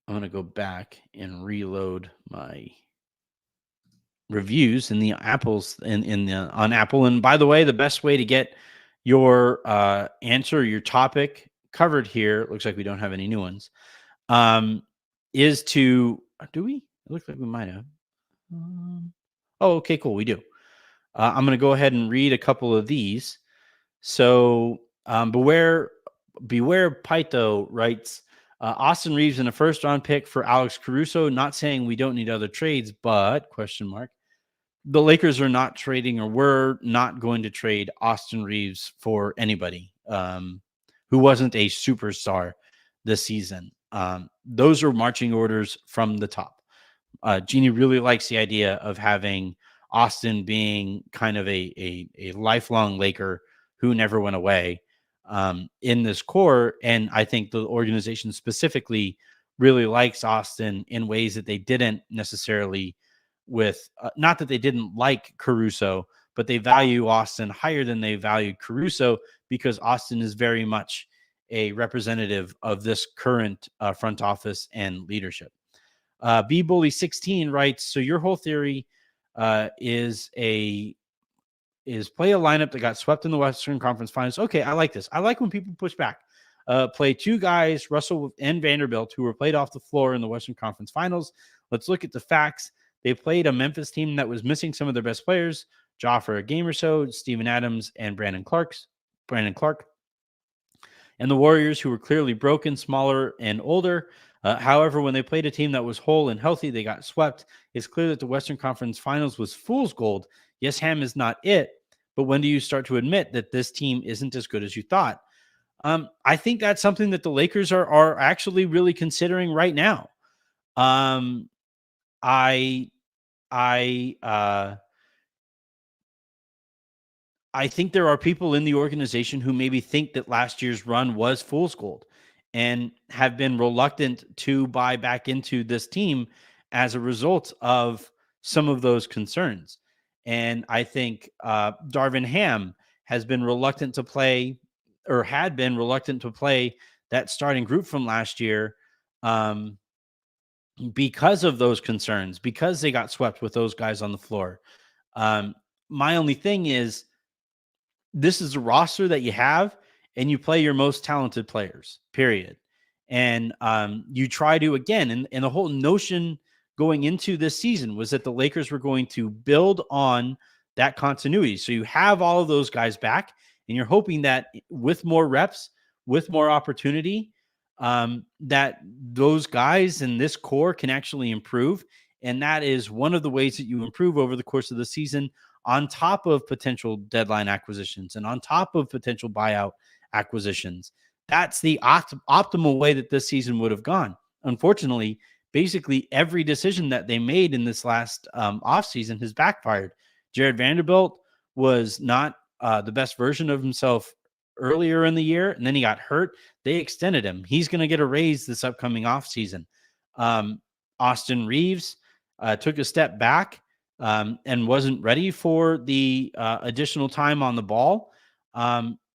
going to go back and reload my reviews in the Apples on Apple. And by the way, the best way to get your answer, your topic covered here, looks like we don't have any new ones, is to, do we? It looks like we might have. Oh, okay, cool. We do. I'm going to go ahead and read a couple of these. So Beware Paito writes, Austin Reeves in a first-round pick for Alex Caruso. Not saying we don't need other trades, but the Lakers are not trading, or we're not going to trade Austin Reeves for anybody who wasn't a superstar this season. Those are marching orders from the top. Jeannie really likes the idea of having Austin being kind of a lifelong Laker who never went away in this core. And I think the organization specifically really likes Austin in ways that they didn't necessarily with, not that they didn't like Caruso, but they value Austin higher than they valued Caruso because Austin is very much a representative of this current front office and leadership. B Bully 16 writes, so your whole theory is play a lineup that got swept in the Western Conference Finals. Okay, I like this. I like when people push back. Play two guys, Russell and Vanderbilt, who were played off the floor in the Western Conference Finals. Let's look at the facts. They played a Memphis team that was missing some of their best players, Ja for a game or so, Steven Adams and Brandon Clark. And the Warriors, who were clearly broken, smaller, and older. However, when they played a team that was whole and healthy, they got swept. It's clear that the Western Conference Finals was fool's gold. Yes, Ham is not it, but when do you start to admit that this team isn't as good as you thought? I think that's something that the Lakers are actually really considering right now. I think there are people in the organization who maybe think that last year's run was fool's gold and have been reluctant to buy back into this team as a result of some of those concerns. And I think Darvin Ham has been reluctant to play, or had been reluctant to play, that starting group from last year because of those concerns, because they got swept with those guys on the floor. My only thing is, this is a roster that you have and you play your most talented players, period. And you try to, again, and the whole notion going into this season was that the Lakers were going to build on that continuity. So you have all of those guys back and you're hoping that with more reps, with more opportunity, that those guys in this core can actually improve. And that is one of the ways that you improve over the course of the season, on top of potential deadline acquisitions and on top of potential buyout acquisitions. That's the optimal way that this season would have gone. Unfortunately, basically every decision that they made in this last offseason has backfired. Jared Vanderbilt was not the best version of himself earlier in the year, and then he got hurt. They extended him. He's going to get a raise this upcoming offseason. Austin Reeves took a step back and wasn't ready for the additional time on the ball.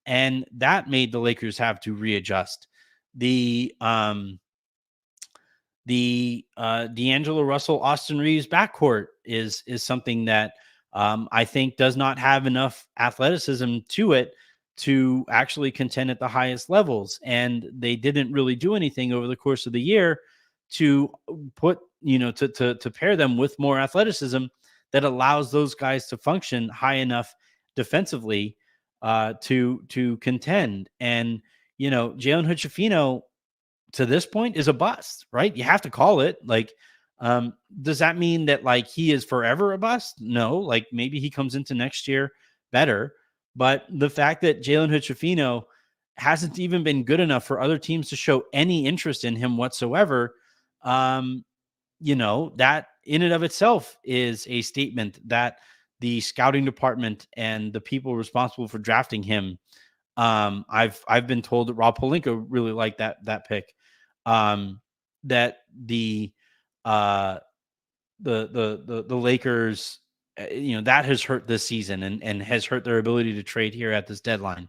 And that made the Lakers have to readjust. The D'Angelo Russell, Austin Reeves backcourt is something that I think does not have enough athleticism to it to actually contend at the highest levels. And they didn't really do anything over the course of the year to put, to pair them with more athleticism that allows those guys to function high enough defensively to contend. And, Jalen Hood-Schifino to this point is a bust, right? You have to call it. Like, does that mean that like he is forever a bust? No, like maybe he comes into next year better. But the fact that Jalen Hood-Schifino hasn't even been good enough for other teams to show any interest in him whatsoever, that in and of itself is a statement that the scouting department and the people responsible for drafting him, I've been told that Rob Pelinka really liked that pick, that the Lakers, that has hurt this season and has hurt their ability to trade here at this deadline.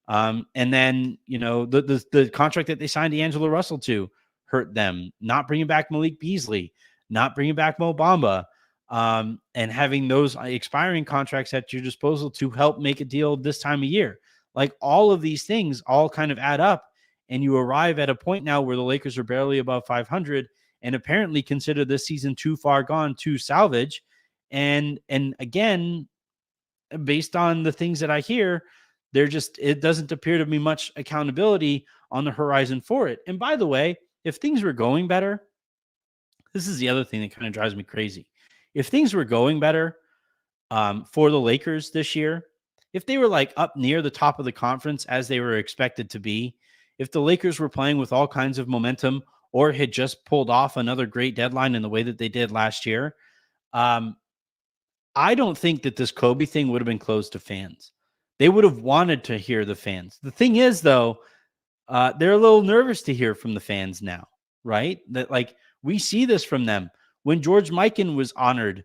And then, the contract that they signed D'Angelo Russell to hurt them. Not bringing back Malik Beasley, not bringing back Mo Bamba, and having those expiring contracts at your disposal to help make a deal this time of year. Like all of these things all kind of add up, and you arrive at a point now where the Lakers are barely above 500 and apparently consider this season too far gone to salvage. And again, based on the things that I hear, it doesn't appear to be much accountability on the horizon for it. And by the way, if things were going better, this is the other thing that kind of drives me crazy. If things were going better for the Lakers this year, if they were like up near the top of the conference as they were expected to be, if the Lakers were playing with all kinds of momentum or had just pulled off another great deadline in the way that they did last year, I don't think that this Kobe thing would have been closed to fans. They would have wanted to hear the fans. The thing is, though, they're a little nervous to hear from the fans now, right? That like we see this from them when George Mikan was honored,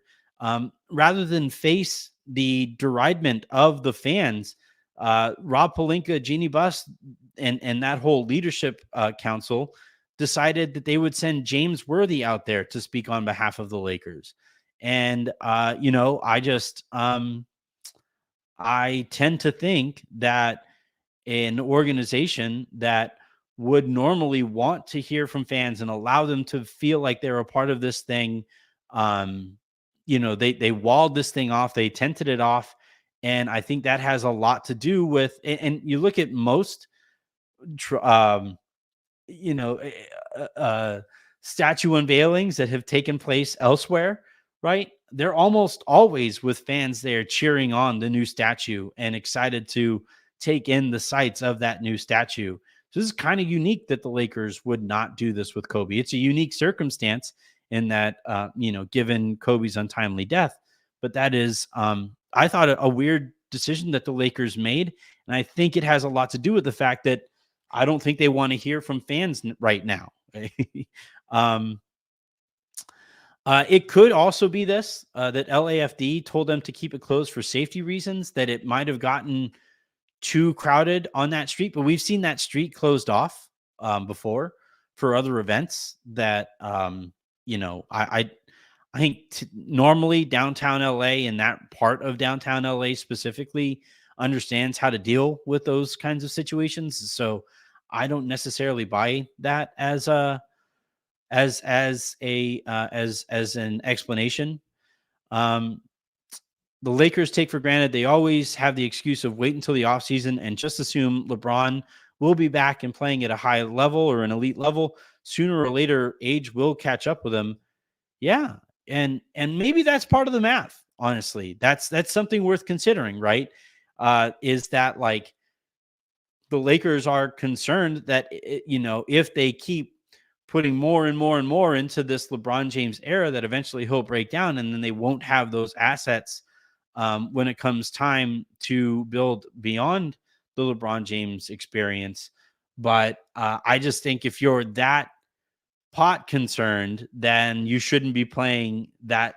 rather than face the deridement of the fans. Rob Pelinka, Jeannie Buss, and that whole leadership council decided that they would send James Worthy out there to speak on behalf of the Lakers. And I tend to think that an organization that would normally want to hear from fans and allow them to feel like they're a part of this thing, they walled this thing off, they tented it off, and I think that has a lot to do with. And you look at most, statue unveilings that have taken place elsewhere, right? They're almost always with fans there cheering on the new statue and excited to take in the sights of that new statue. So this is kind of unique that the Lakers would not do this with Kobe. It's a unique circumstance in that, given Kobe's untimely death, but that is, I thought, a weird decision that the Lakers made. And I think it has a lot to do with the fact that I don't think they want to hear from fans right now. It could also be this, that LAFD told them to keep it closed for safety reasons, that it might have gotten too crowded on that street, but we've seen that street closed off before for other events that, I think normally downtown LA and that part of downtown LA specifically understands how to deal with those kinds of situations. So I don't necessarily buy that as an explanation. The Lakers take for granted they always have the excuse of wait until the offseason and just assume LeBron will be back and playing at a high level or an elite level. Sooner or later, age will catch up with him. Yeah. And maybe that's part of the math. Honestly, that's something worth considering, right? Is that like the Lakers are concerned that, if they keep putting more and more and more into this LeBron James era, that eventually he'll break down and then they won't have those assets when it comes time to build beyond the LeBron James experience. But I just think if you're that pot concerned, then you shouldn't be playing that.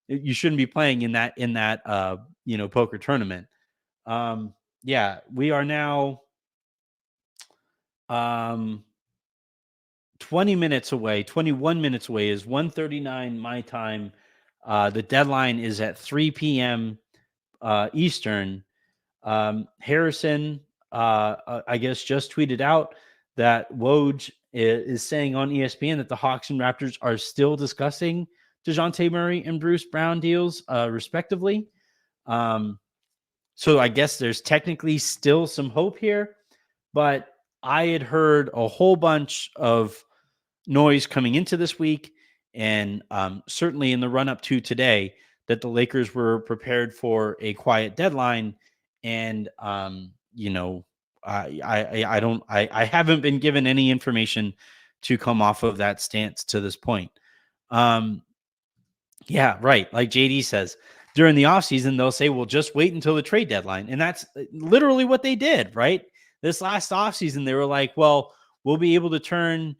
You shouldn't be playing in that poker tournament. We are now 20 minutes away, 21 minutes away, is 1:39 my time. The deadline is at 3 p.m. Eastern. Harrison, I guess, just tweeted out that Woj is saying on ESPN that the Hawks and Raptors are still discussing Dejounte Murray and Bruce Brown deals, respectively. So I guess there's technically still some hope here, but I had heard a whole bunch of noise coming into this week, and certainly in the run-up to today, that the Lakers were prepared for a quiet deadline. And I haven't been given any information to come off of that stance to this point. Yeah, right. Like JD says, during the offseason, they'll say, well, just wait until the trade deadline. And that's literally what they did, right? This last offseason, they were like, well, we'll be able to turn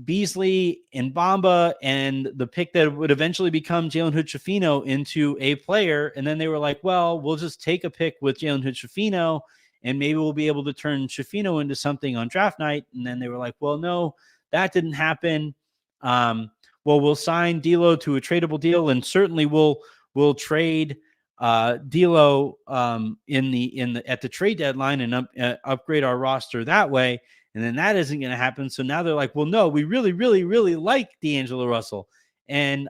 Beasley and Bamba and the pick that would eventually become Jalen Hood-Schifino into a player. And then they were like, well, we'll just take a pick with Jalen Hood-Schifino and maybe we'll be able to turn Schifino into something on draft night. And then they were like, well, no, that didn't happen. Well, we'll sign D'Lo to a tradable deal, and certainly we'll trade D'Lo at the trade deadline and upgrade our roster that way. And then that isn't going to happen. So now they're like, well, no, we really, really, really like D'Angelo Russell. And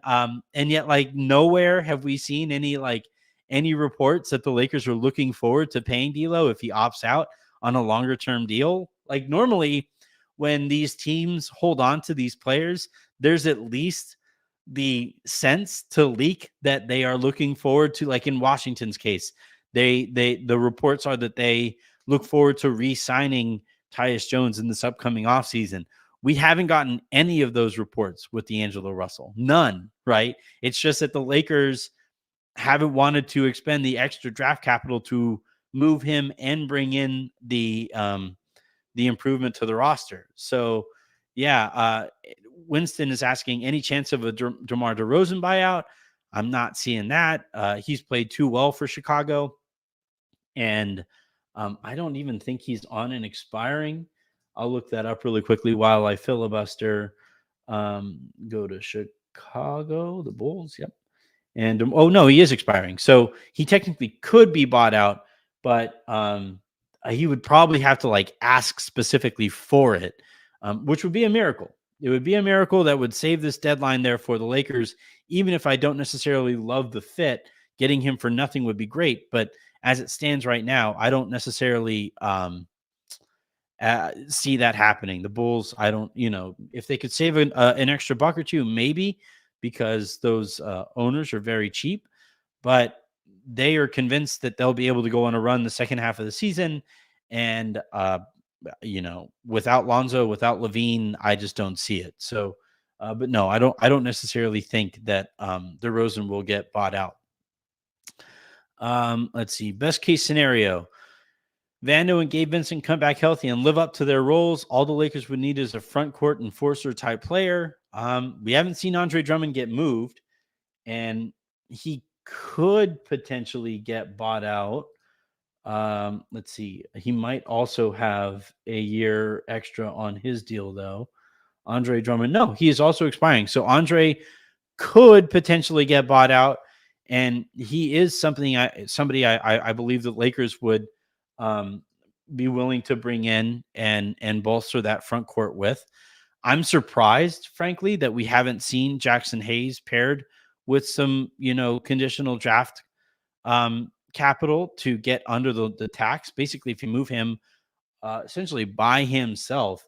yet, like, nowhere have we seen any reports that the Lakers are looking forward to paying D'Lo if he opts out on a longer term deal. Like, normally when these teams hold on to these players, there's at least the sense to leak that they are looking forward to, like in Washington's case, the reports are that they look forward to re-signing Tyus Jones in this upcoming offseason. We haven't gotten any of those reports with D'Angelo Russell. None, right? It's just that the Lakers haven't wanted to expend the extra draft capital to move him and bring in the improvement to the roster. So, yeah, Winston is asking any chance of a DeMar DeRozan buyout. I'm not seeing that. He's played too well for Chicago, and I don't even think he's on an expiring. I'll look that up really quickly while I filibuster. Go to Chicago, the Bulls. Yep. And oh no, he is expiring. So he technically could be bought out, but he would probably have to like ask specifically for it, which would be a miracle. It would be a miracle that would save this deadline there for the Lakers. Even if I don't necessarily love the fit, getting him for nothing would be great. But as it stands right now, I don't necessarily see that happening. The Bulls, I don't, if they could save an extra buck or two, maybe, because those owners are very cheap, but they are convinced that they'll be able to go on a run the second half of the season. And, without Lonzo, without Levine, I just don't see it. So, but no, I don't necessarily think that DeRozan will get bought out. Let's see. Best case scenario. Vando and Gabe Vincent come back healthy and live up to their roles. All the Lakers would need is a front court enforcer type player. We haven't seen Andre Drummond get moved, and he could potentially get bought out. Let's see. He might also have a year extra on his deal, though. Andre Drummond, no, he is also expiring. So Andre could potentially get bought out, and he is somebody I believe the Lakers would be willing to bring in and bolster that front court with. I'm surprised, frankly, that we haven't seen Jackson Hayes paired with some, conditional draft capital to get under the tax. Basically, if you move him essentially by himself,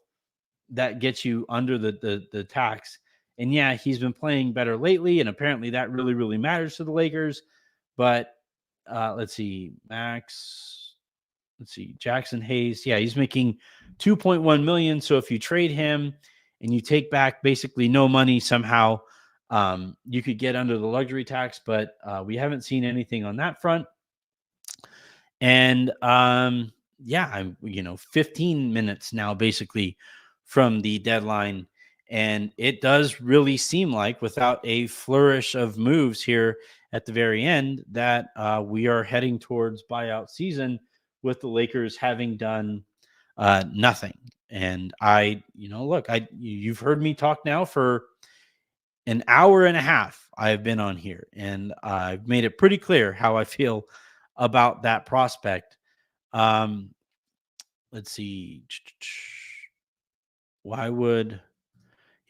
that gets you under the tax. And yeah, he's been playing better lately, and apparently that really, really matters to the Lakers. But let's see, Jackson Hayes. Yeah, he's making $2.1 million. So if you trade him and you take back basically no money somehow, you could get under the luxury tax. But we haven't seen anything on that front. And I'm 15 minutes now basically from the deadline. And it does really seem like, without a flourish of moves here at the very end, that we are heading towards buyout season, with the Lakers having done nothing. And you've heard me talk now for an hour and a half. I've been on here, and I've made it pretty clear how I feel about that prospect. Let's see. Why would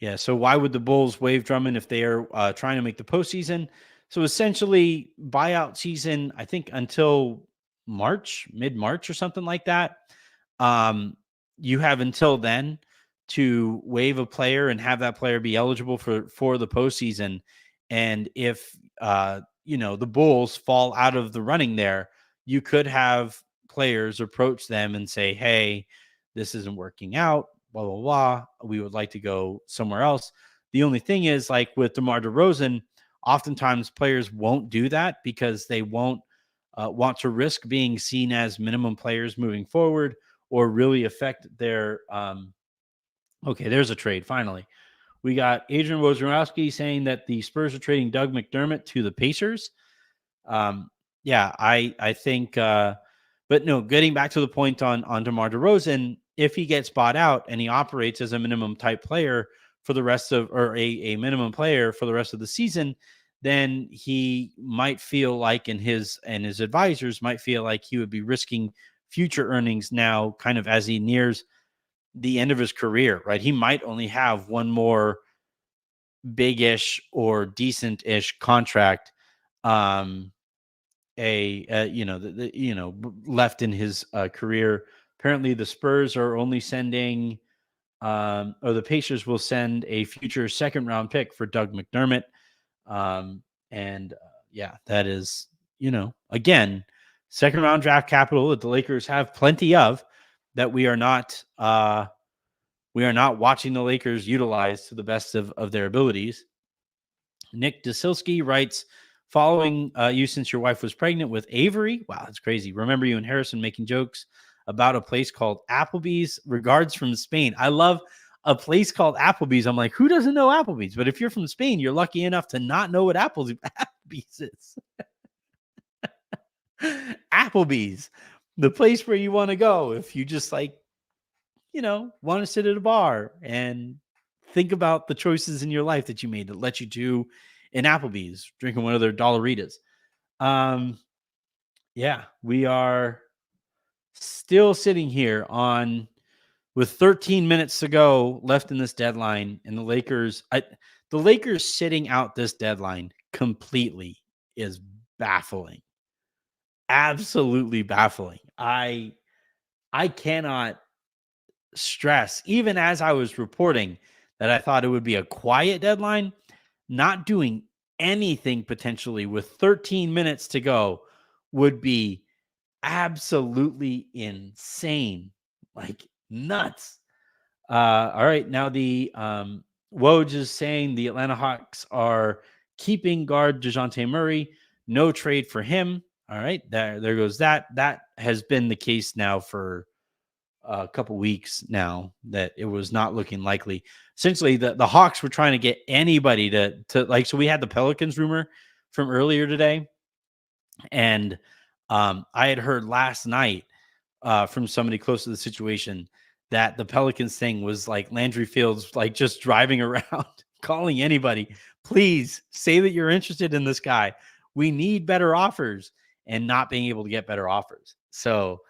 the Bulls waive Drummond if they are trying to make the postseason? So essentially, buyout season, I think, until mid-March or something like that. You have until then to waive a player and have that player be eligible for the postseason. And if the Bulls fall out of the running there, you could have players approach them and say, "Hey, this isn't working out. Blah blah blah. We would like to go somewhere else." The only thing is, like with DeMar DeRozan, oftentimes players won't do that because they won't want to risk being seen as minimum players moving forward, or really affect their. Okay, there's a trade. Finally, we got Adrian Wojnarowski saying that the Spurs are trading Doug McDermott to the Pacers. I think, but no, getting back to the point on DeMar DeRozan, if he gets bought out and he operates as a minimum type player for the rest of, or a minimum player for the rest of the season, then he might feel like, and his advisors might feel like, he would be risking future earnings now, kind of as he nears the end of his career, right? He might only have one more big-ish or decent-ish contract left in his career. Apparently the Spurs are only sending or the Pacers will send a future second round pick for Doug McDermott. That is, again, second round draft capital that the Lakers have plenty of, that we are not we are not watching the Lakers utilize to the best of their abilities. Nick Dasilski writes, following you since your wife was pregnant with Avery. Wow, that's crazy. Remember you and Harrison making jokes about a place called Applebee's. Regards from Spain. I love a place called Applebee's. I'm like, who doesn't know Applebee's? But if you're from Spain, you're lucky enough to not know what Applebee's is. Applebee's, the place where you want to go if you just like, want to sit at a bar and think about the choices in your life that you made that let you to an Applebee's drinking one of their Dollaritas. Yeah, we are still sitting here with 13 minutes to go left in this deadline, and the Lakers sitting out this deadline completely is baffling. Absolutely baffling. I cannot stress, even as I was reporting that I thought it would be a quiet deadline, not doing anything potentially with 13 minutes to go would be absolutely insane, like nuts. All right, now the Woj is saying the Atlanta Hawks are keeping guard Dejounte Murray, no trade for him. All right, there goes that. That has been the case now for a couple weeks now, that it was not looking likely. Essentially, the Hawks were trying to get anybody to like. So we had the Pelicans rumor from earlier today, and I had heard last night from somebody close to the situation that the Pelicans thing was like Landry Fields, like just driving around calling anybody, please say that you're interested in this guy. We need better offers, and not being able to get better offers. So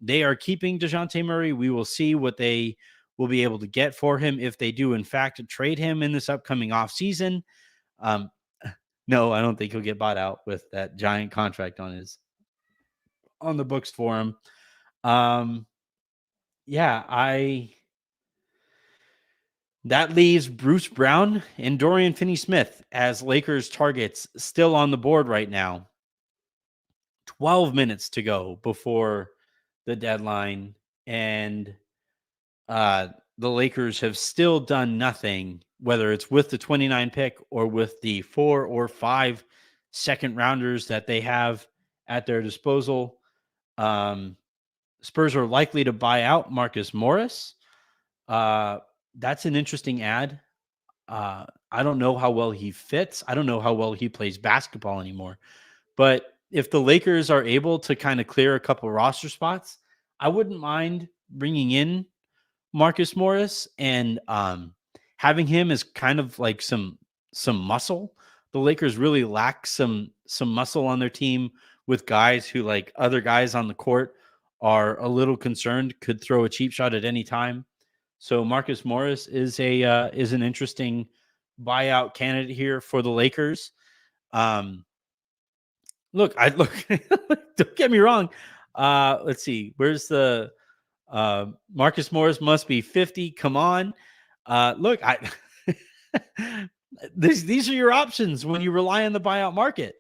they are keeping Dejounte Murray. We will see what they will be able to get for him if they do, in fact, trade him in this upcoming offseason. No, I don't think he'll get bought out with that giant contract on the books for him. That leaves Bruce Brown and Dorian Finney-Smith as Lakers targets still on the board right now. 12 minutes to go before the deadline, and the Lakers have still done nothing, whether it's with the 29 pick or with the 4 or 5 second rounders that they have at their disposal. Spurs are likely to buy out Marcus Morris. That's an interesting ad. I don't know how well he fits. I don't know how well he plays basketball anymore. But if the Lakers are able to kind of clear a couple roster spots, I wouldn't mind bringing in Marcus Morris and having him as kind of like some muscle. The Lakers really lack some muscle on their team, with guys who, like other guys on the court, are a little concerned, could throw a cheap shot at any time. So Marcus Morris is an interesting buyout candidate here for the Lakers. Look, don't get me wrong. Let's see. Where's the Marcus Morris must be 50. Come on. Look, these are your options when you rely on the buyout market.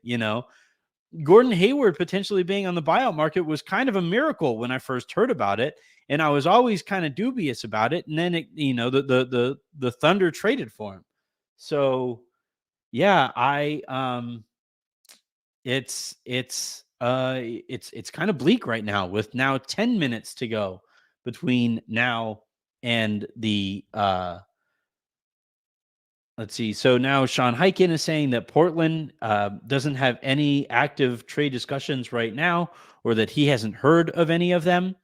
Gordon Hayward potentially being on the buyout market was kind of a miracle when I first heard about it, and I was always kind of dubious about it. And then the Thunder traded for him. So yeah, it's kind of bleak right now, with now 10 minutes to go between now and the let's see. So now Sean Hyken is saying that Portland doesn't have any active trade discussions right now, or that he hasn't heard of any of them.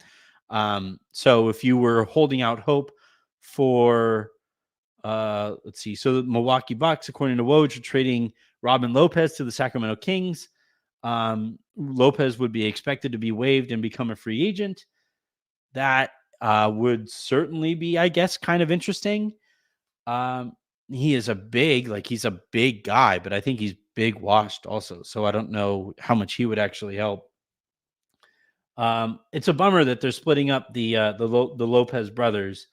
So if you were holding out hope for, let's see. So the Milwaukee Bucks, according to Woj, are trading Robin Lopez to the Sacramento Kings. Lopez would be expected to be waived and become a free agent. That would certainly be, I guess, kind of interesting. He's a big guy, but I think he's big washed also. So I don't know how much he would actually help. It's a bummer that they're splitting up the Lopez brothers.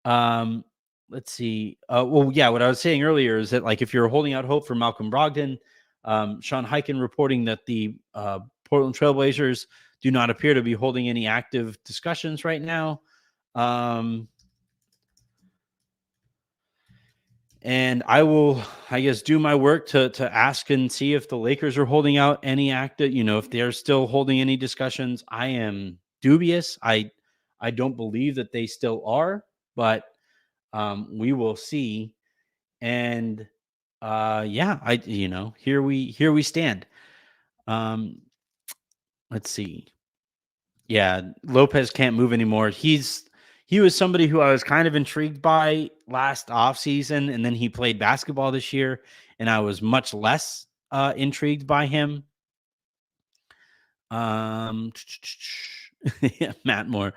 Let's see. What I was saying earlier is that, like, if you're holding out hope for Malcolm Brogdon, Sean Hyken reporting that the Portland Trailblazers do not appear to be holding any active discussions right now. And I will, I guess, do my work to ask and see if the Lakers are holding out any active, if they're still holding any discussions. I am dubious. I don't believe that they still are, but we will see. And here we stand. Let's see. Yeah, Lopez can't move anymore. He was somebody who I was kind of intrigued by last offseason, and then he played basketball this year, and I was much less intrigued by him. Yeah, Matt Moore.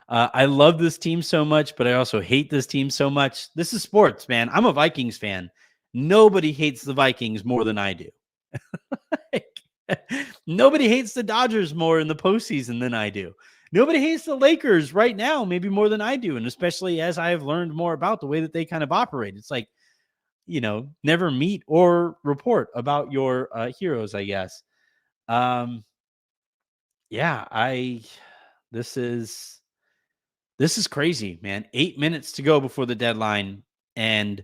I love this team so much, but I also hate this team so much. This is sports, man. I'm a Vikings fan. Nobody hates the Vikings more than I do. Nobody hates the Dodgers more in the postseason than I do. Nobody hates the Lakers right now, maybe more than I do. And especially as I have learned more about the way that they kind of operate. It's like, never meet or report about your heroes, I guess. This is crazy, man. 8 minutes to go before the deadline. And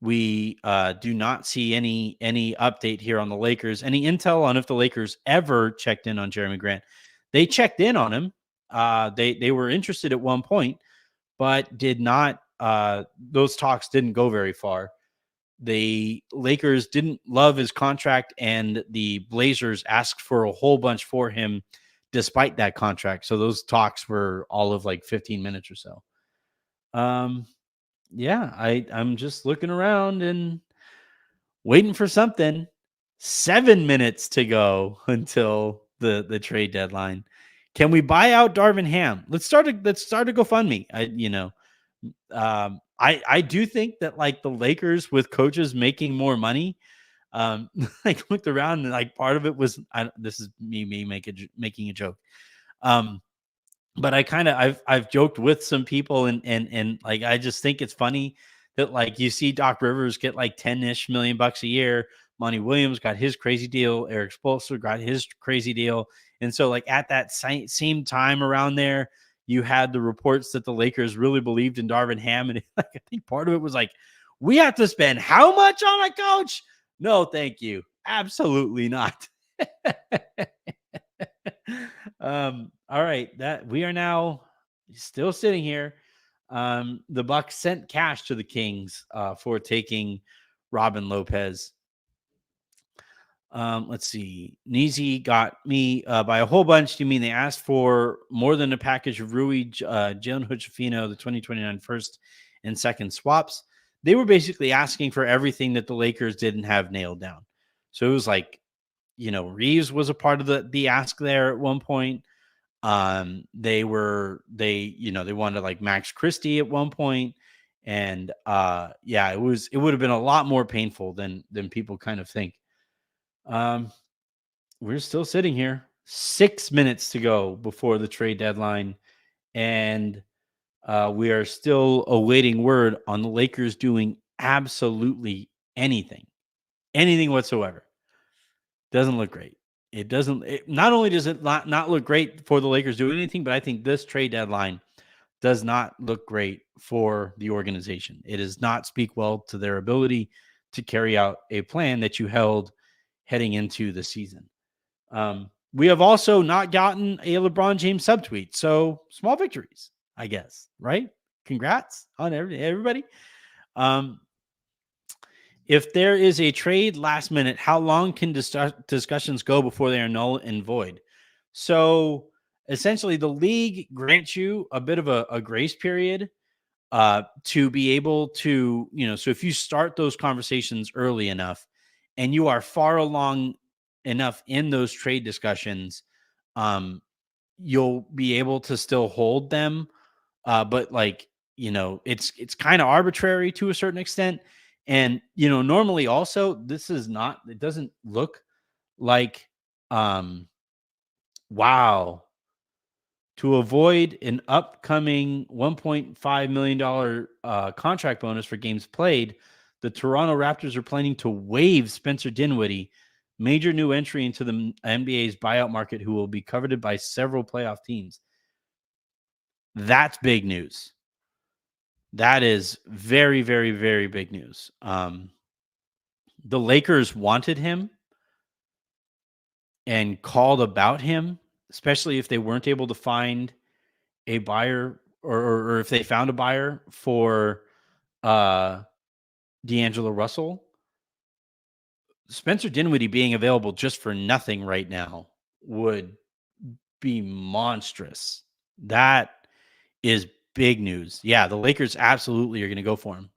we do not see any update here on the Lakers. Any intel on if the Lakers ever checked in on Jeremy Grant? They checked in on him. They were interested at one point, but did not. Those talks didn't go very far. The Lakers didn't love his contract, and the Blazers asked for a whole bunch for him, despite that contract. So those talks were all of like 15 minutes or so. Yeah, I'm just looking around and waiting for something. 7 minutes to go until the trade deadline. Can we buy out Darvin Ham? Let's start a GoFundMe. I do think that like the Lakers with coaches making more money. Like looked around and like part of it was this is me making a joke. But I've joked with some people and like I just think it's funny that like you see Doc Rivers get like 10-ish million bucks a year. Monty Williams got his crazy deal. Eric Spoelstra got his crazy deal. And so like at that same time around there, you had the reports that the Lakers really believed in Darvin Ham. And like, I think part of it was like, we have to spend how much on a coach? No, thank you. Absolutely not. All right, that we are now still sitting here. The Bucks sent cash to the Kings for taking Robin Lopez. Let's see. Neezy got me by a whole bunch. Do you mean they asked for more than a package of Rui, Jalen Hood-Schifino, the 2029 first and second swaps? They were basically asking for everything that the Lakers didn't have nailed down. So it was like, Reeves was a part of the ask there at one point. They wanted like Max Christie at one point. And it would have been a lot more painful than people kind of think. We're still sitting here 6 minutes to go before the trade deadline. And we are still awaiting word on the Lakers doing absolutely anything whatsoever. Doesn't look great. Not only does it not look great for the Lakers doing anything, but I think this trade deadline does not look great for the organization. It does not speak well to their ability to carry out a plan that you held heading into the season. We have also not gotten a LeBron James subtweet. So small victories, I guess, right? Congrats on everybody. If there is a trade last minute, how long can discussions go before they are null and void? So essentially, the league grants you a bit of a grace period to be able to, so if you start those conversations early enough and you are far along enough in those trade discussions, you'll be able to still hold them. But like, it's kind of arbitrary to a certain extent. And, normally also it doesn't look like, wow, to avoid an upcoming $1.5 million contract bonus for games played, the Toronto Raptors are planning to waive Spencer Dinwiddie, major new entry into the NBA's buyout market, who will be coveted by several playoff teams. That's big news. That is very, very, very big news. The Lakers wanted him and called about him, especially if they weren't able to find a buyer or if they found a buyer for D'Angelo Russell. Spencer Dinwiddie being available just for nothing right now would be monstrous. That is big news. Yeah, the Lakers absolutely are going to go for him.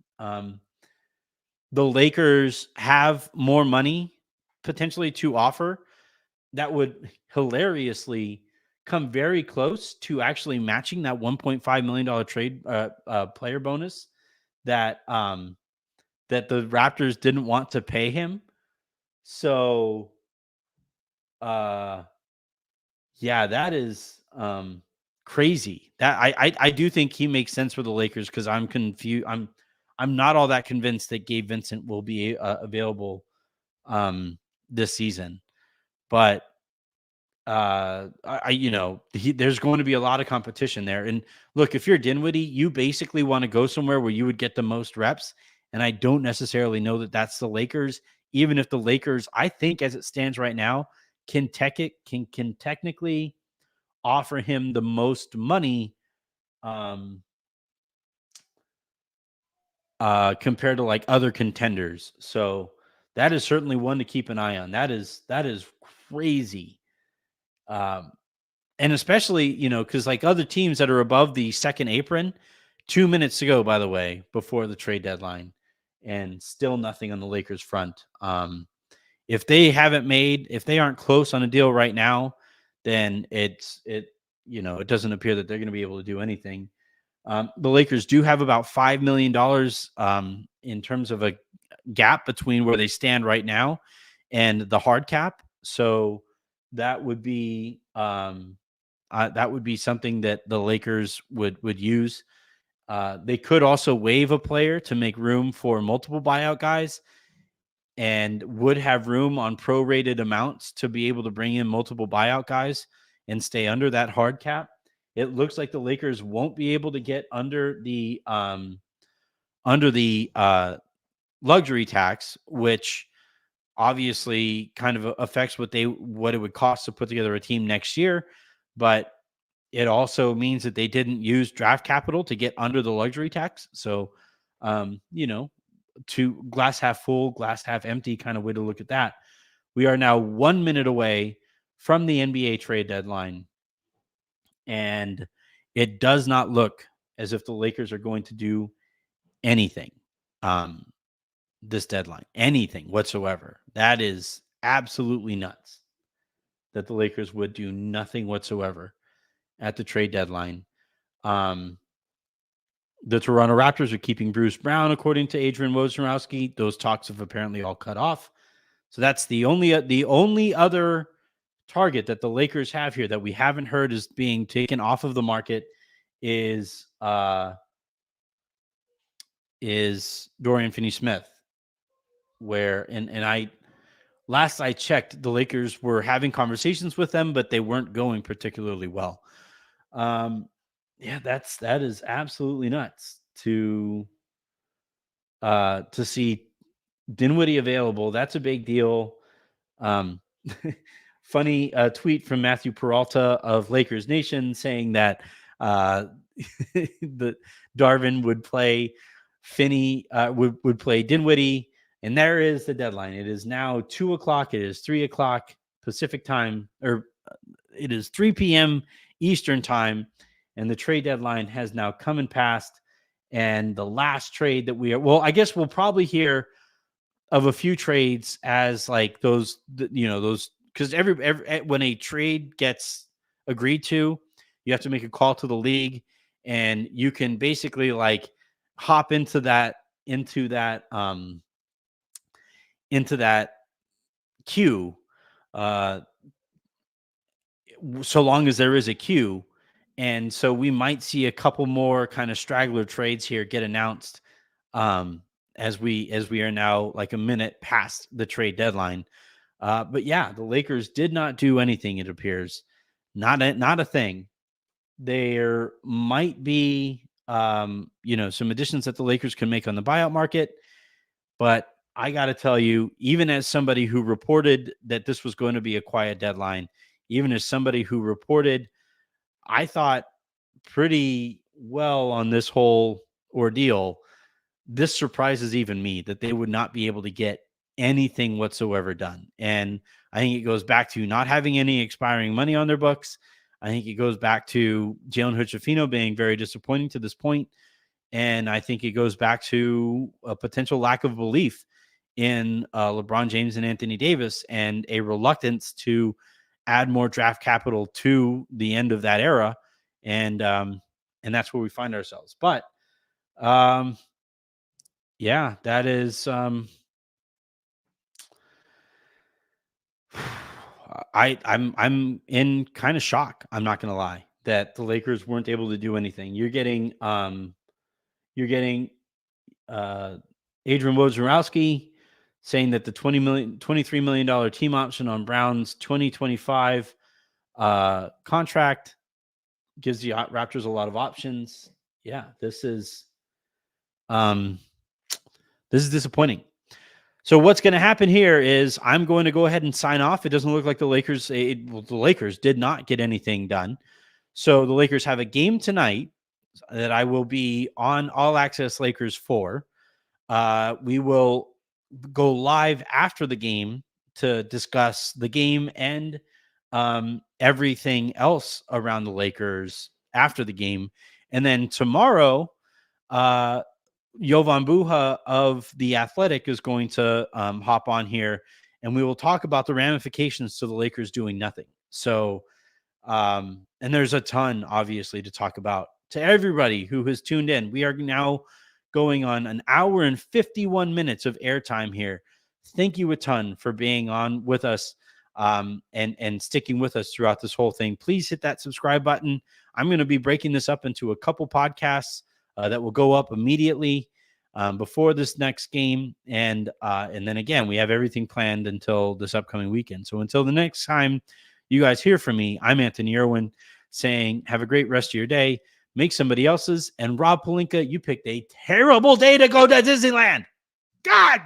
The Lakers have more money potentially to offer that would hilariously come very close to actually matching that $1.5 million trade player bonus that that the Raptors didn't want to pay him. So yeah, that is crazy. That I do think he makes sense for the Lakers because I'm confused. I'm not all that convinced that Gabe Vincent will be available this season, but there's going to be a lot of competition there. And look, if you're Dinwiddie, you basically want to go somewhere where you would get the most reps. And I don't necessarily know that that's the Lakers, even if the Lakers, I think as it stands right now, can technically offer him the most money compared to like other contenders. So that is certainly one to keep an eye on. That is crazy. And especially, because like other teams that are above the second apron, 2 minutes to go, by the way, before the trade deadline, and still nothing on the Lakers front. If they aren't close on a deal right now, then it doesn't appear that they're going to be able to do anything. The Lakers do have about $5 million in terms of a gap between where they stand right now and the hard cap. So that would be something that the Lakers would use. They could also waive a player to make room for multiple buyout guys and would have room on prorated amounts to be able to bring in multiple buyout guys and stay under that hard cap. It looks like the Lakers won't be able to get under the luxury tax, which obviously kind of affects what it would cost to put together a team next year. But it also means that they didn't use draft capital to get under the luxury tax. So, to glass half full, glass half empty kind of way to look at that. We are now 1 minute away from the NBA trade deadline. And it does not look as if the Lakers are going to do anything this deadline, anything whatsoever. That is absolutely nuts that the Lakers would do nothing whatsoever at the trade deadline. The Toronto Raptors are keeping Bruce Brown, according to Adrian Wojnarowski. Those talks have apparently all cut off. So that's the only other target that the Lakers have here that we haven't heard is being taken off of the market is Dorian Finney-Smith. Where last I checked, the Lakers were having conversations with them, but they weren't going particularly well. That is absolutely nuts to see Dinwiddie available. That's a big deal. Funny tweet from Matthew Peralta of Lakers Nation saying that the Darvin would play Finney, would play Dinwiddie, and there is the deadline. It is now 2:00. It is 3:00 Pacific time, or it is 3 p.m. Eastern time, and the trade deadline has now come and passed. And the last trade that I guess we'll probably hear of a few trades as like those, because every when a trade gets agreed to, you have to make a call to the league, and you can basically like hop into that queue, so long as there is a queue. And so we might see a couple more kind of straggler trades here get announced as we are now like a minute past the trade deadline. But yeah, the Lakers did not do anything, it appears. Not a thing. There might be some additions that the Lakers can make on the buyout market. But I got to tell you, even as somebody who reported that this was going to be a quiet deadline, even as somebody who reported, I thought pretty well on this whole ordeal, this surprises even me that they would not be able to get anything whatsoever done. And I think it goes back to not having any expiring money on their books. I think it goes back to Jalen Hood-Schifino being very disappointing to this point. And I think it goes back to a potential lack of belief in LeBron James and Anthony Davis, and a reluctance to add more draft capital to the end of that era. And that's where we find ourselves. But yeah, that is I'm in kind of shock. I'm not gonna lie that the Lakers weren't able to do anything. You're getting Adrian Wojnarowski saying that the $23 million team option on Brown's 2025 contract gives the Raptors a lot of options. Yeah, this is disappointing. So what's going to happen here is I'm going to go ahead and sign off. It doesn't look like the Lakers did not get anything done. So the Lakers have a game tonight that I will be on All Access Lakers for. We will go live after the game to discuss the game and everything else around the Lakers after the game. And then tomorrow, Jovan Buha of The Athletic is going to hop on here, and we will talk about the ramifications to the Lakers doing nothing. So, and there's a ton, obviously, to talk about. To everybody who has tuned in, we are now going on an hour and 51 minutes of airtime here. Thank you a ton for being on with us and sticking with us throughout this whole thing. Please hit that subscribe button. I'm going to be breaking this up into a couple podcasts that will go up immediately before this next game. And then again, we have everything planned until this upcoming weekend. So until the next time you guys hear from me, I'm Anthony Irwin saying, have a great rest of your day. Make somebody else's. And Rob Pelinka, you picked a terrible day to go to Disneyland. God.